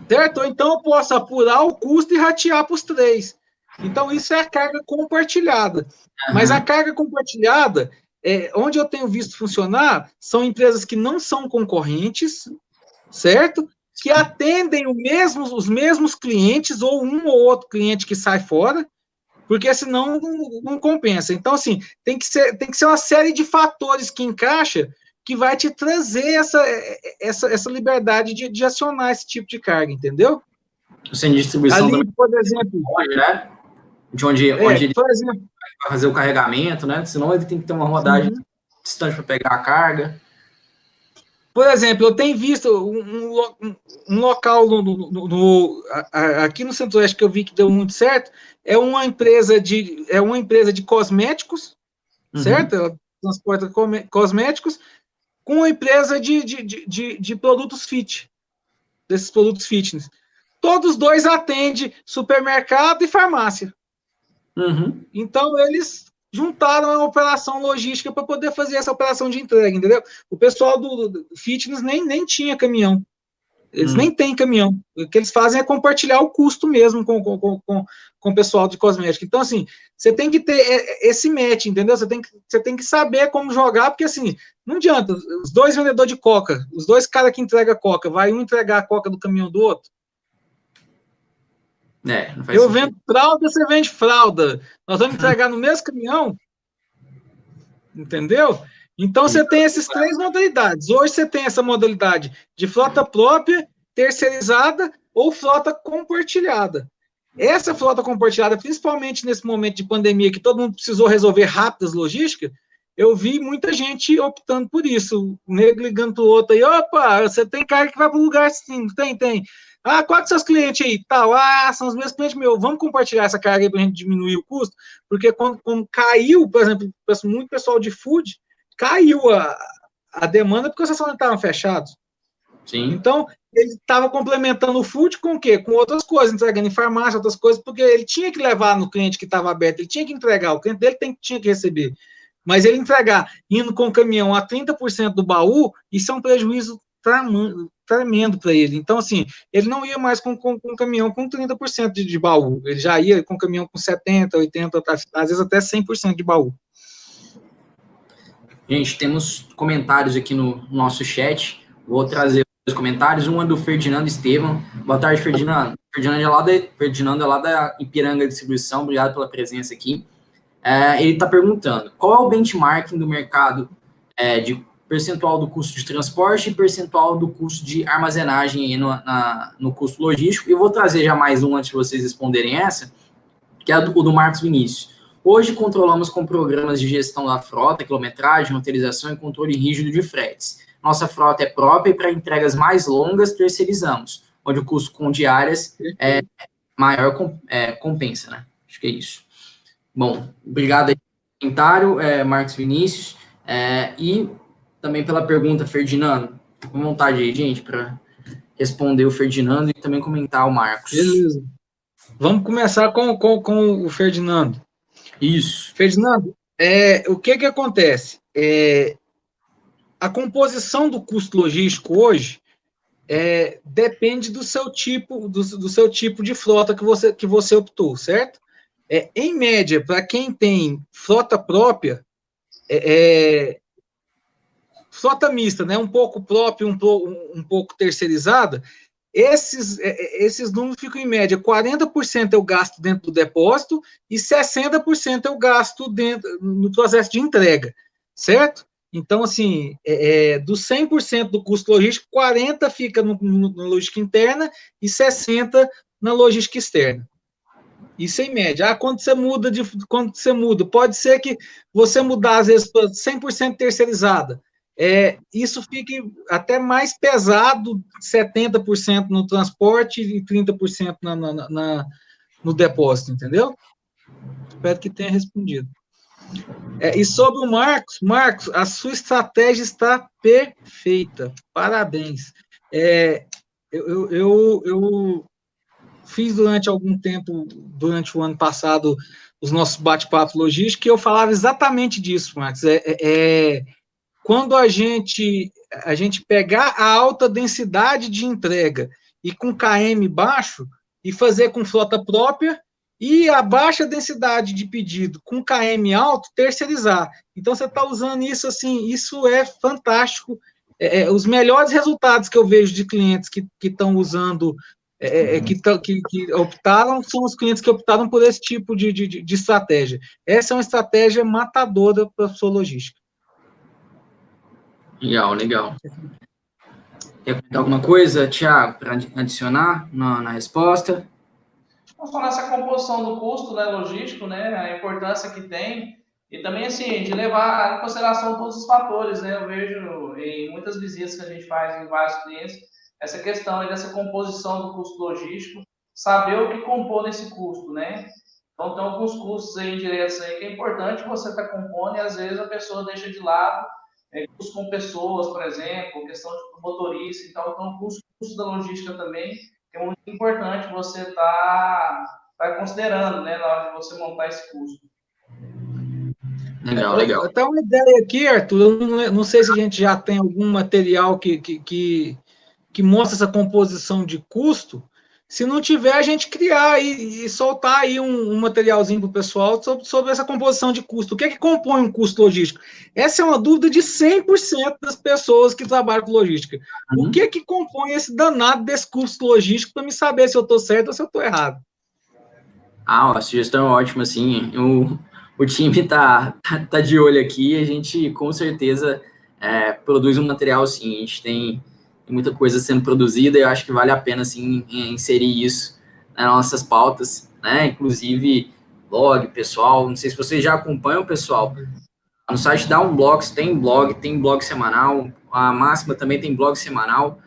Certo? Então, eu posso apurar o custo e ratear para os 3. Então, isso é a carga compartilhada. Uhum. Mas a carga compartilhada, onde eu tenho visto funcionar, são empresas que não são concorrentes, certo? Que atendem os mesmos clientes, ou um ou outro cliente que sai fora, porque senão não compensa. Então, assim, tem que ser uma série de fatores que encaixa, que vai te trazer essa liberdade de acionar esse tipo de carga, entendeu? Sem distribuição ali, por exemplo, né? de onde ele por exemplo, vai fazer o carregamento, né? Senão ele tem que ter uma rodagem distante para pegar a carga. Por exemplo, eu tenho visto um local aqui no Centro-Oeste que eu vi que deu muito certo, é uma empresa de cosméticos, certo? Ela transporta cosméticos com uma empresa de produtos fit, desses produtos fitness. Todos os dois atendem supermercado e farmácia. Então, eles juntaram a operação logística para poder fazer essa operação de entrega, entendeu? O pessoal do fitness nem tinha caminhão. Eles nem têm caminhão. O que eles fazem é compartilhar o custo mesmo com o pessoal de cosmética. Então, assim, você tem que ter esse match, entendeu? Você tem que saber como jogar, porque, assim, não adianta. Os dois vendedores de coca, os dois caras que entregam coca, vai um entregar a coca do caminhão do outro? Não faz Eu sentido. vendo fralda, você vende fralda. Nós vamos entregar no mesmo caminhão? Entendeu? Então, você tem essas três modalidades. Hoje, você tem essa modalidade de frota própria, terceirizada ou frota compartilhada. Essa frota compartilhada, principalmente nesse momento de pandemia, que todo mundo precisou resolver rápido as logísticas, eu vi muita gente optando por isso. O nego ligando para o outro aí, opa, você tem carga que vai para o lugar sim, tem. Ah, qual que são seus clientes aí? Tal, são os meus clientes meus. Vamos compartilhar essa carga aí para a gente diminuir o custo? Porque quando caiu, por exemplo, muito pessoal de food, caiu a demanda porque os restaurantes estavam fechados. Sim. Então, ele estava complementando o food com o quê? Com outras coisas, entregando em farmácia, outras coisas, porque ele tinha que levar no cliente que estava aberto, ele tinha que entregar, o cliente dele tinha que receber. Mas ele entregar indo com o caminhão a 30% do baú, isso é um prejuízo tremendo para ele. Então, assim, ele não ia mais com o caminhão com 30% de baú, ele já ia com o caminhão com 70%, 80%, às vezes até 100% de baú. Gente, temos comentários aqui no nosso chat. Vou trazer os comentários. Um é do Ferdinando Estevam. Boa tarde, Ferdinando. Ferdinando é lá da Ipiranga Distribuição. Obrigado pela presença aqui. Ele está perguntando, qual é o benchmarking do mercado de percentual do custo de transporte e percentual do custo de armazenagem aí no custo logístico? Eu vou trazer já mais um antes de vocês responderem essa, que é o do Marcos Vinícius. Hoje controlamos com programas de gestão da frota, quilometragem, roteirização e controle rígido de fretes. Nossa frota é própria e para entregas mais longas terceirizamos, onde o custo com diárias é maior, compensa, né? Acho que é isso. Bom, obrigado aí pelo comentário, Marcos Vinícius, e também pela pergunta, Ferdinando. Fique com vontade aí, gente, para responder o Ferdinando e também comentar o Marcos. Beleza. Vamos começar com o Ferdinando. Isso. Ferdinando, o que acontece? A composição do custo logístico hoje depende do seu tipo, do seu tipo de frota que você optou, certo? Em média, para quem tem frota própria, frota mista, né? Um pouco própria, um pouco terceirizada, esses números ficam em média, 40% eu gasto dentro do depósito e 60% eu gasto no processo de entrega, certo? Então, assim, dos 100% do custo logístico, 40% fica na logística interna e 60% na logística externa. Isso em média. Quando você muda, pode ser que você mudar, às vezes, para 100% terceirizada. Isso fique até mais pesado, 70% no transporte e 30% no depósito, entendeu? Espero que tenha respondido. E sobre o Marcos, a sua estratégia está perfeita, parabéns. Eu fiz durante algum tempo, durante o ano passado, os nossos bate-papos logísticos, e eu falava exatamente disso, Marcos. Quando a gente pegar a alta densidade de entrega e com KM baixo, e fazer com frota própria, e a baixa densidade de pedido com KM alto, terceirizar. Então, você está usando isso assim, isso é fantástico. Os melhores resultados que eu vejo de clientes que estão usando, que optaram, são os clientes que optaram por esse tipo de estratégia. Essa é uma estratégia matadora para a sua logística. Legal. Quer comentar alguma coisa, Thiago, para adicionar na resposta? vamos falar essa composição do custo, né, logístico, né, a importância que tem, e também, assim, de levar em consideração todos os fatores, né, eu vejo em muitas visitas que a gente faz em vários clientes, essa questão aí dessa composição do custo logístico, saber o que compõe nesse custo, né, então tem alguns custos aí indiretos aí que é importante você estar compondo, e às vezes a pessoa deixa de lado, custos com pessoas, por exemplo, questão de motorista, então o custo da logística também, é muito importante você tá considerando, né, na hora de você montar esse custo. Legal, legal. Até uma ideia aqui, Arthur, eu não sei se a gente já tem algum material que mostra essa composição de custo. Se não tiver, a gente criar e soltar aí um materialzinho para o pessoal sobre essa composição de custo. O que é que compõe um custo logístico? Essa é uma dúvida de 100% das pessoas que trabalham com logística. O que é que compõe esse danado desse custo logístico para me saber se eu estou certo ou se eu estou errado? A sugestão é ótima, assim, o time tá de olho aqui, a gente com certeza produz um material, sim, a gente tem muita coisa sendo produzida e eu acho que vale a pena, assim, inserir isso nas nossas pautas, né, inclusive blog, pessoal, não sei se vocês já acompanham, pessoal, no site da Unblocks tem blog semanal, a Máxima também tem blog semanal,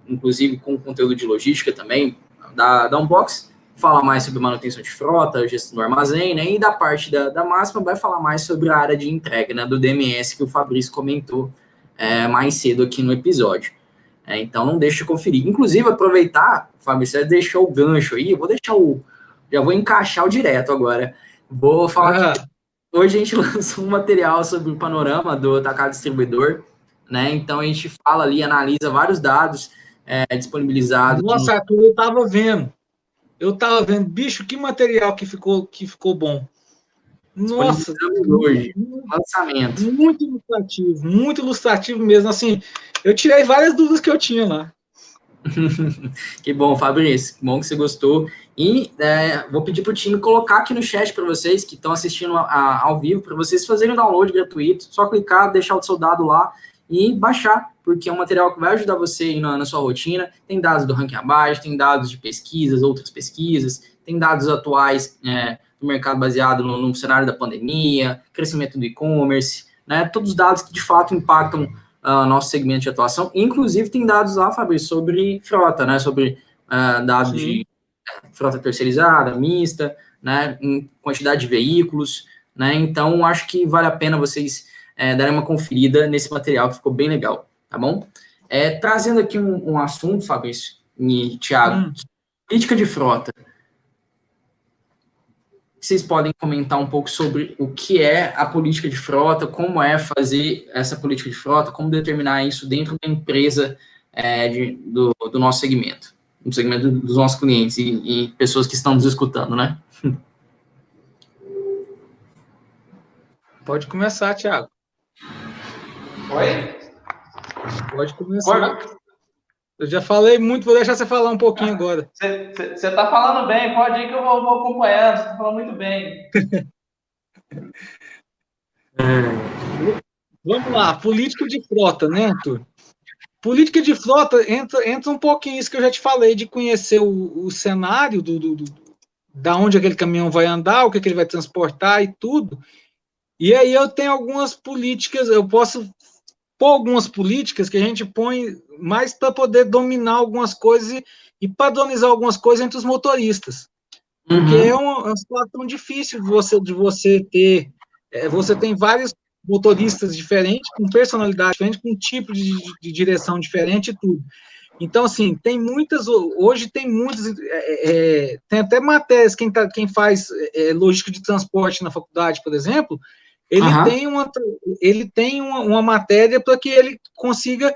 inclusive com conteúdo de logística também, da Unblocks, fala mais sobre manutenção de frota, gestão do armazém, né? E da parte da Máxima vai falar mais sobre a área de entrega, né? Do DMS que o Fabrício comentou mais cedo aqui no episódio. Então não deixe de conferir. Inclusive, aproveitar, Fabrício, você deixou o gancho aí, já vou encaixar o direto agora. Vou falar que hoje a gente lançou um material sobre o panorama do atacado distribuidor, né? Então a gente fala ali, analisa vários dados disponibilizados. Nossa, Arthur, eu estava vendo, bicho, que material que ficou bom. Nossa, hoje, lançamento. Muito ilustrativo mesmo. Assim, eu tirei várias dúvidas que eu tinha lá. Que bom, Fabrício, que bom que você gostou. E vou pedir para o time colocar aqui no chat para vocês que estão assistindo ao vivo, para vocês fazerem um download gratuito, só clicar, deixar o seu dado lá e baixar, porque é um material que vai ajudar você aí na sua rotina. Tem dados do ranking abaixo, tem dados de pesquisas, outras pesquisas, tem dados atuais do mercado baseado no cenário da pandemia, crescimento do e-commerce, né? Todos os dados que de fato impactam nosso segmento de atuação. Inclusive tem dados lá, Fabrício, sobre frota, né? Sobre dados de frota terceirizada, mista, né? Em quantidade de veículos, né? Então acho que vale a pena vocês darem uma conferida nesse material que ficou bem legal, tá bom? Trazendo aqui um assunto, Fabrício e Thiago, política de frota. Vocês podem comentar um pouco sobre o que é a política de frota, como é fazer essa política de frota, como determinar isso dentro da empresa do nosso segmento, do segmento dos nossos clientes e pessoas que estão nos escutando, né? Pode começar, Thiago. Oi? Pode começar. Eu já falei muito, vou deixar você falar um pouquinho agora. Você está falando bem, pode ir que eu vou acompanhando, você está falando muito bem. Vamos lá, política de frota, né, Arthur? Política de frota entra um pouquinho isso que eu já te falei, de conhecer o cenário da onde aquele caminhão vai andar, o que ele vai transportar e tudo. E aí eu tenho algumas políticas, eu posso pôr algumas políticas que a gente põe mais para poder dominar algumas coisas e padronizar algumas coisas entre os motoristas. Porque é uma situação difícil de você ter. Você tem vários motoristas diferentes, com personalidade diferente, com tipo de direção diferente e tudo. Então, assim, hoje tem muitas, tem até matérias, quem faz logística de transporte na faculdade, por exemplo, ele tem uma matéria para que ele consiga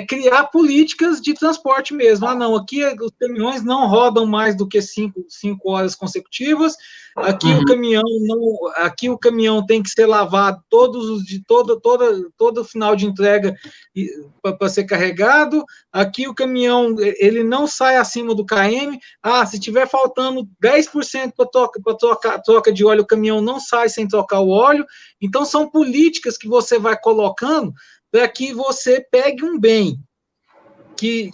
criar políticas de transporte mesmo. Não, aqui os caminhões não rodam mais do que 5 horas consecutivas, aqui o caminhão tem que ser lavado todo final de entrega para ser carregado, aqui o caminhão ele não sai acima do KM, se tiver faltando 10% para troca de óleo, o caminhão não sai sem trocar o óleo. Então, são políticas que você vai colocando para que você pegue um bem que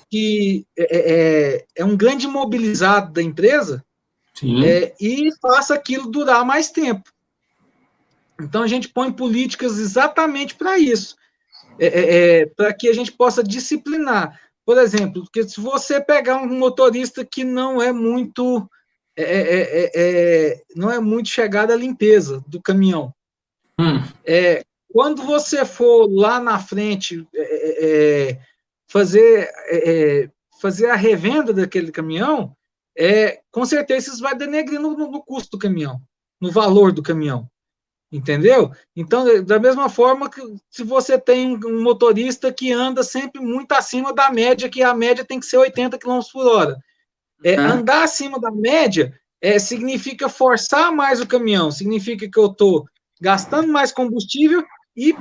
é um grande mobilizado da empresa, e faça aquilo durar mais tempo. Então, a gente põe políticas exatamente para isso, para que a gente possa disciplinar. Por exemplo, porque se você pegar um motorista que não é muito chegado à limpeza do caminhão, quando você for lá na frente fazer a revenda daquele caminhão, com certeza isso vai denegrir no custo do caminhão, no valor do caminhão. Entendeu? Então, da mesma forma que se você tem um motorista que anda sempre muito acima da média, que a média tem que ser 80 km por hora. Andar acima da média significa forçar mais o caminhão, significa que eu estou gastando mais combustível e,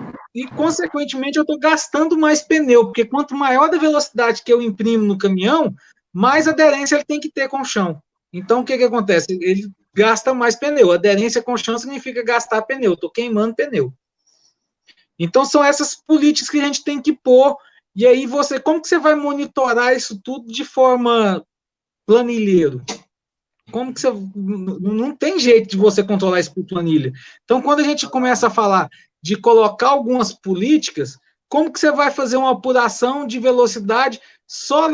consequentemente, eu estou gastando mais pneu, porque quanto maior a velocidade que eu imprimo no caminhão, mais aderência ele tem que ter com o chão. Então, o que acontece? Ele gasta mais pneu. Aderência com chão significa gastar pneu. Estou queimando pneu. Então, são essas políticas que a gente tem que pôr. E aí, como que você vai monitorar isso tudo de forma planilheiro? Como que você... Não tem jeito de você controlar isso por planilha. Então, quando a gente começa a falar de colocar algumas políticas, como que você vai fazer uma apuração de velocidade só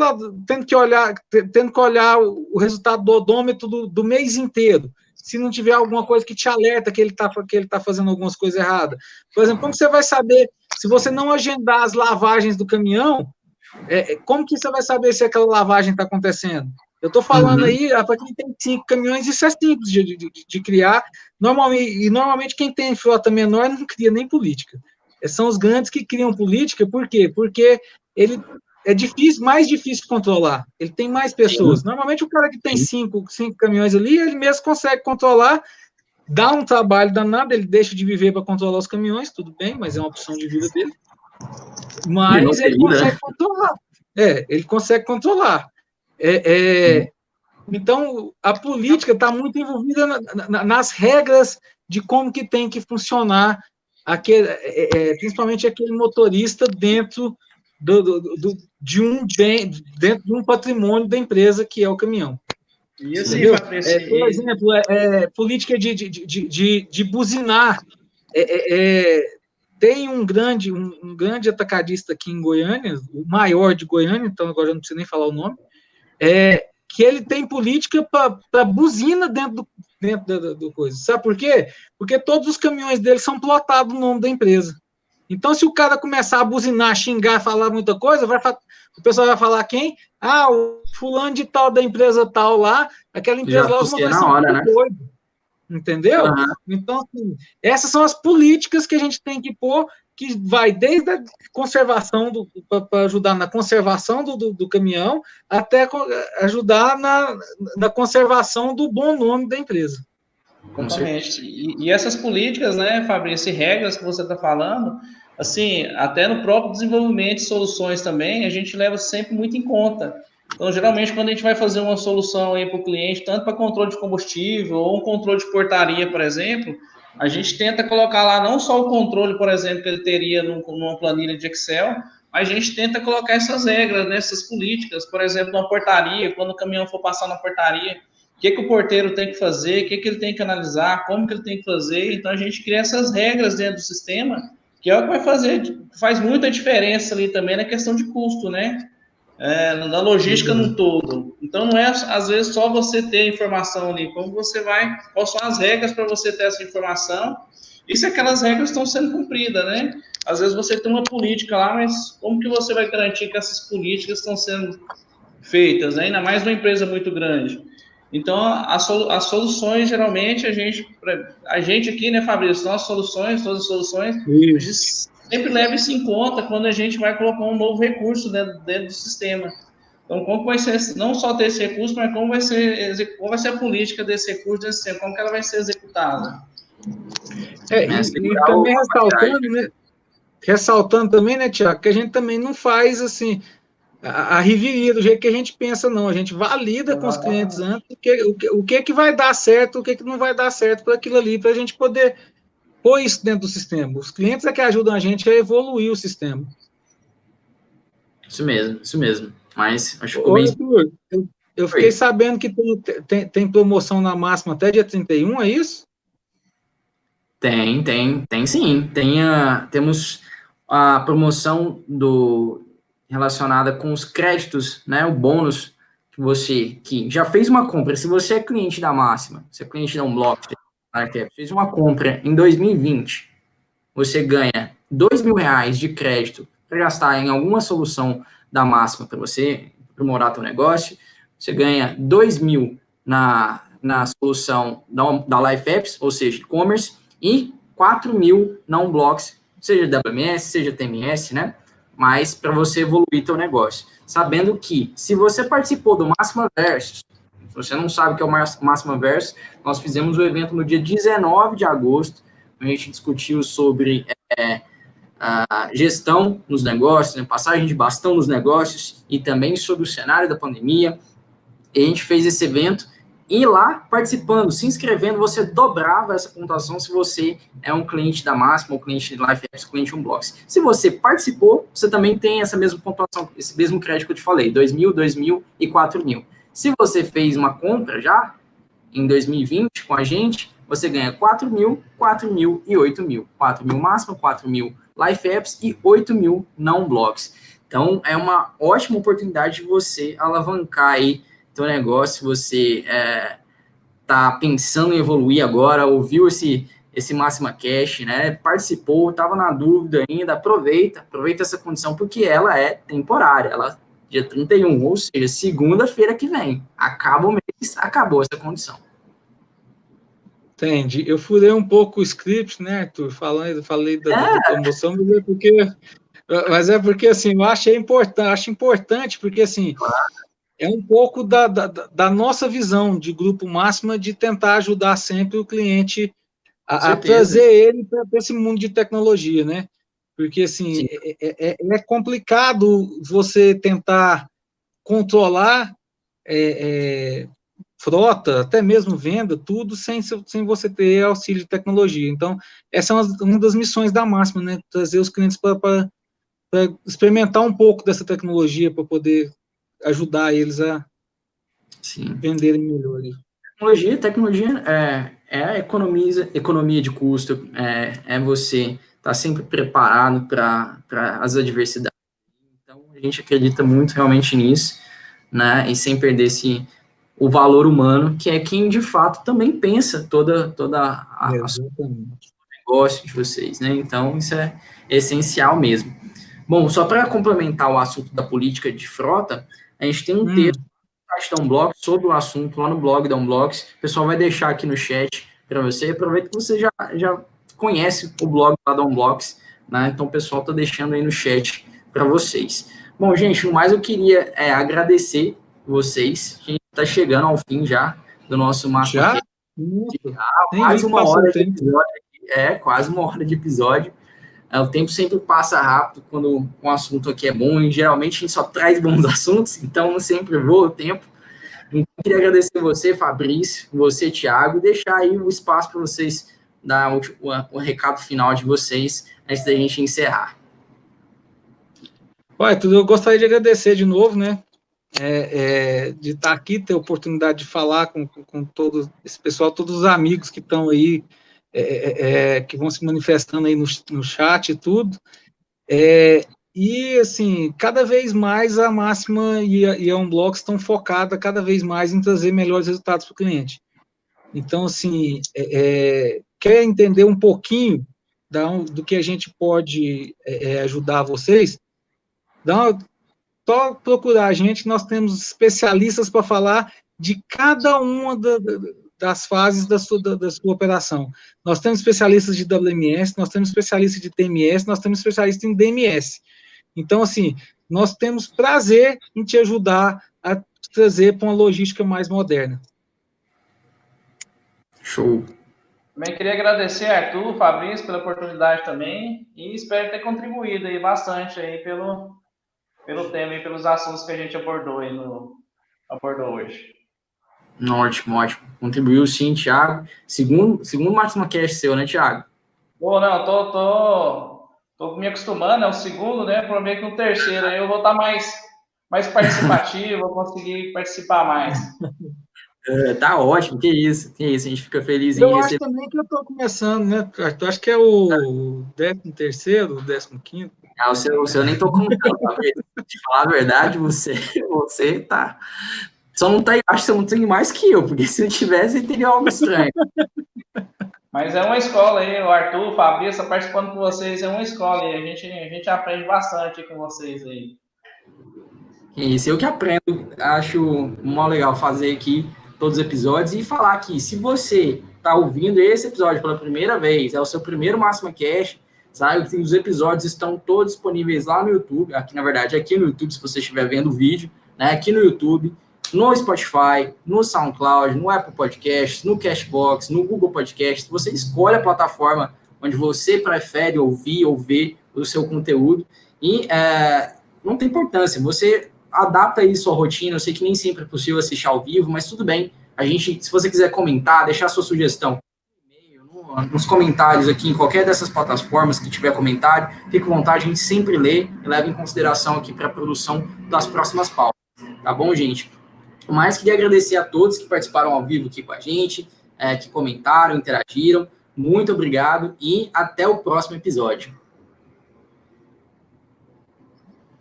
tendo que olhar o resultado do odômetro do mês inteiro, se não tiver alguma coisa que te alerta que ele está fazendo algumas coisas erradas? Por exemplo, como você vai saber, se você não agendar as lavagens do caminhão, como que você vai saber se aquela lavagem está acontecendo? Eu estou falando aí, para quem tem 5 caminhões, isso é simples de criar. Normalmente quem tem frota menor não cria nem política. São os grandes que criam política. Por quê? Porque ele mais difícil controlar. Ele tem mais pessoas. Sim. Normalmente o cara que tem 5 caminhões ali, ele mesmo consegue controlar, dá um trabalho danado, ele deixa de viver para controlar os caminhões, tudo bem, mas é uma opção de vida dele. Mas ele consegue controlar. Ele consegue controlar. Então, a política está muito envolvida nas regras de como que tem que funcionar principalmente aquele motorista dentro de um patrimônio da empresa que é o caminhão. E assim, por exemplo, política de buzinar. Tem um grande atacadista aqui em Goiânia, o maior de Goiânia, então agora eu não preciso nem falar o nome, que ele tem política para buzina dentro do coisa. Sabe por quê? Porque todos os caminhões dele são plotados no nome da empresa. Então, se o cara começar a buzinar, xingar, falar muita coisa, o pessoal vai falar quem? O fulano de tal da empresa tal lá, aquela empresa lá, os motoristas são muito doidos. Entendeu? Então, assim, essas são as políticas que a gente tem que pôr, que vai desde a conservação, para ajudar na conservação do caminhão, até ajudar na conservação do bom nome da empresa. Exatamente. E essas políticas, né, Fabrício, e regras que você está falando, assim, até no próprio desenvolvimento de soluções também, a gente leva sempre muito em conta. Então, geralmente, quando a gente vai fazer uma solução para o cliente, tanto para controle de combustível ou um controle de portaria, por exemplo, a gente tenta colocar lá não só o controle, por exemplo, que ele teria numa planilha de Excel, mas a gente tenta colocar essas regras, né, essas políticas, por exemplo, numa portaria, quando o caminhão for passar na portaria, o que o porteiro tem que fazer, o que ele tem que analisar, como que ele tem que fazer. Então, a gente cria essas regras dentro do sistema, que é o que faz muita diferença ali também na questão de custo, né? Na logística no todo. Então, não é, às vezes, só você ter a informação ali, quais são as regras para você ter essa informação, e se aquelas regras estão sendo cumpridas, né? Às vezes você tem uma política lá, mas como que você vai garantir que essas políticas estão sendo feitas, né? Ainda mais numa empresa muito grande. Então, as soluções, geralmente, a gente aqui, né, Fabrício, todas as soluções, a gente sempre leva isso em conta quando a gente vai colocar um novo recurso dentro do sistema. Então, como vai ser, não só ter esse recurso, mas como vai ser a política desse recurso, desse sistema, como que ela vai ser executada. E também ressaltando também, né, Tiago, que a gente também não faz, assim, a reviria do jeito que a gente pensa, não. A gente valida com os clientes antes o que vai dar certo, o que não vai dar certo para aquilo ali, para a gente poder pôr isso dentro do sistema. Os clientes é que ajudam a gente a evoluir o sistema. Isso mesmo. Mas acho que ficou bem... Eu fiquei sabendo que tem promoção na Máxima até dia 31, é isso? Tem sim. Temos a promoção relacionada com os créditos, né? O bônus que você que já fez uma compra. Se você é cliente da Máxima, você é cliente da Unblock, fez uma compra em 2020, você ganha R$ 2.000 de crédito para gastar em alguma solução da Máxima para você aprimorar seu negócio. Você ganha 2.000 na solução da Life Apps, ou seja, e-commerce, e 4.000 na Unblocks, seja WMS, seja TMS, né? Mas para você evoluir seu negócio. Sabendo que, se você participou do Máxima Versus, se você não sabe o que é o Máxima Versus, nós fizemos o evento no dia 19 de agosto, a gente discutiu sobre a gestão nos negócios, né, passagem de bastão nos negócios e também sobre o cenário da pandemia. E a gente fez esse evento e lá, participando, se inscrevendo, você dobrava essa pontuação se você é um cliente da Máxima, ou cliente de Life Apps, cliente Unblocks. Se você participou, você também tem essa mesma pontuação, esse mesmo crédito que eu te falei, 2.000, 2.000 e 4.000. Se você fez uma compra já em 2020 com a gente, você ganha 4.000, 4.000 e 8.000. 4.000 Máxima, 4.000 Life Apps e 8.000 não Blocks. Então, é uma ótima oportunidade de você alavancar aí teu negócio. Você tá pensando em evoluir agora, ouviu esse Máxima Cash, né? Participou, estava na dúvida ainda, aproveita essa condição, porque ela é temporária, ela dia 31, ou seja, segunda-feira que vem. Acaba o mês, acabou essa condição. Entendi. Eu furei um pouco o script, né, Arthur? Falei da promoção, mas é porque assim, eu acho importante, porque assim, é um pouco da nossa visão de Grupo Máxima de tentar ajudar sempre o cliente a trazer ele para esse mundo de tecnologia, né? Porque assim, é complicado você tentar controlar frota, até mesmo venda, tudo sem você ter auxílio de tecnologia. Então, essa é uma das missões da Máxima, né? Trazer os clientes para experimentar um pouco dessa tecnologia, para poder ajudar eles a venderem melhor. Tecnologia é a economia de custo, é você estar sempre preparado para as adversidades. Então, a gente acredita muito realmente nisso, né? E sem perder o valor humano, que é quem de fato também pensa toda a negócio de vocês, né? Então, isso é essencial mesmo. Bom, só para complementar o assunto da política de frota, a gente tem um texto no site da Unblock sobre o assunto, lá no blog da Unblocks. O pessoal vai deixar aqui no chat para você. Aproveita que você já conhece o blog lá da Unblocks, né? Então, o pessoal está deixando aí no chat para vocês. Bom, gente, no mais eu queria agradecer vocês. A gente está chegando ao fim já do nosso Máximo Já? quase uma hora de episódio. Quase uma hora de episódio. O tempo sempre passa rápido quando um assunto aqui é bom, e geralmente a gente só traz bons assuntos, então sempre voa o tempo. Então, eu queria agradecer você, Fabrício, você, Thiago, e deixar aí o espaço para vocês dar o recado final de vocês antes da gente encerrar. Eu gostaria de agradecer de novo, né? De estar aqui, ter a oportunidade de falar com todo esse pessoal, todos os amigos que estão aí, que vão se manifestando aí no chat e tudo. E, assim, cada vez mais a Máxima e a Unblocks estão focadas cada vez mais em trazer melhores resultados para o cliente. Então, assim, quer entender um pouquinho do que a gente pode ajudar vocês? Só procurar a gente, nós temos especialistas para falar de cada uma das fases da sua operação. Nós temos especialistas de WMS, nós temos especialistas de TMS, nós temos especialistas em DMS. Então, assim, nós temos prazer em te ajudar a trazer para uma logística mais moderna. Show. Também queria agradecer a Arthur, Fabrício, pela oportunidade também, e espero ter contribuído aí bastante aí pelo tema e pelos assuntos que a gente abordou hoje. Ótimo. Contribuiu sim, Thiago. Segundo Máxima Cash seu, né, Thiago? Não, tô me acostumando, é o segundo, né? Prometo que no terceiro aí eu vou estar mais mais participativo, eu conseguir participar mais. Tá ótimo, que isso, a gente fica feliz em Eu acho receber. também que eu estou começando, né? Eu acho que é o 13º, 15º. O seu eu nem tô contando, tá vendo? De falar a verdade, você tá. Só não tá, acho que você não tem mais que eu, porque se eu tivesse, teria algo estranho. Mas é uma escola aí, o Arthur, o Fabrício, participando com vocês, é uma escola aí. A gente aprende bastante com vocês aí. Isso, eu que aprendo, acho mó legal fazer aqui todos os episódios e falar aqui, se você está ouvindo esse episódio pela primeira vez, é o seu primeiro Máxima Cash, sabe? Os episódios estão todos disponíveis lá no YouTube, aqui na verdade, aqui no YouTube, se você estiver vendo o vídeo, né? Aqui no YouTube, no Spotify, no SoundCloud, no Apple Podcasts, no Cashbox, no Google Podcasts, você escolhe a plataforma onde você prefere ouvir ou ver o seu conteúdo e não tem importância, você adapta aí sua rotina, eu sei que nem sempre é possível assistir ao vivo, mas tudo bem, a gente, se você quiser comentar, deixar sua sugestão nos comentários aqui, em qualquer dessas plataformas que tiver comentário, fique à vontade, a gente sempre lê e leva em consideração aqui para a produção das próximas pautas, tá bom, gente? Mas queria agradecer a todos que participaram ao vivo aqui com a gente, que comentaram, interagiram, muito obrigado e até o próximo episódio.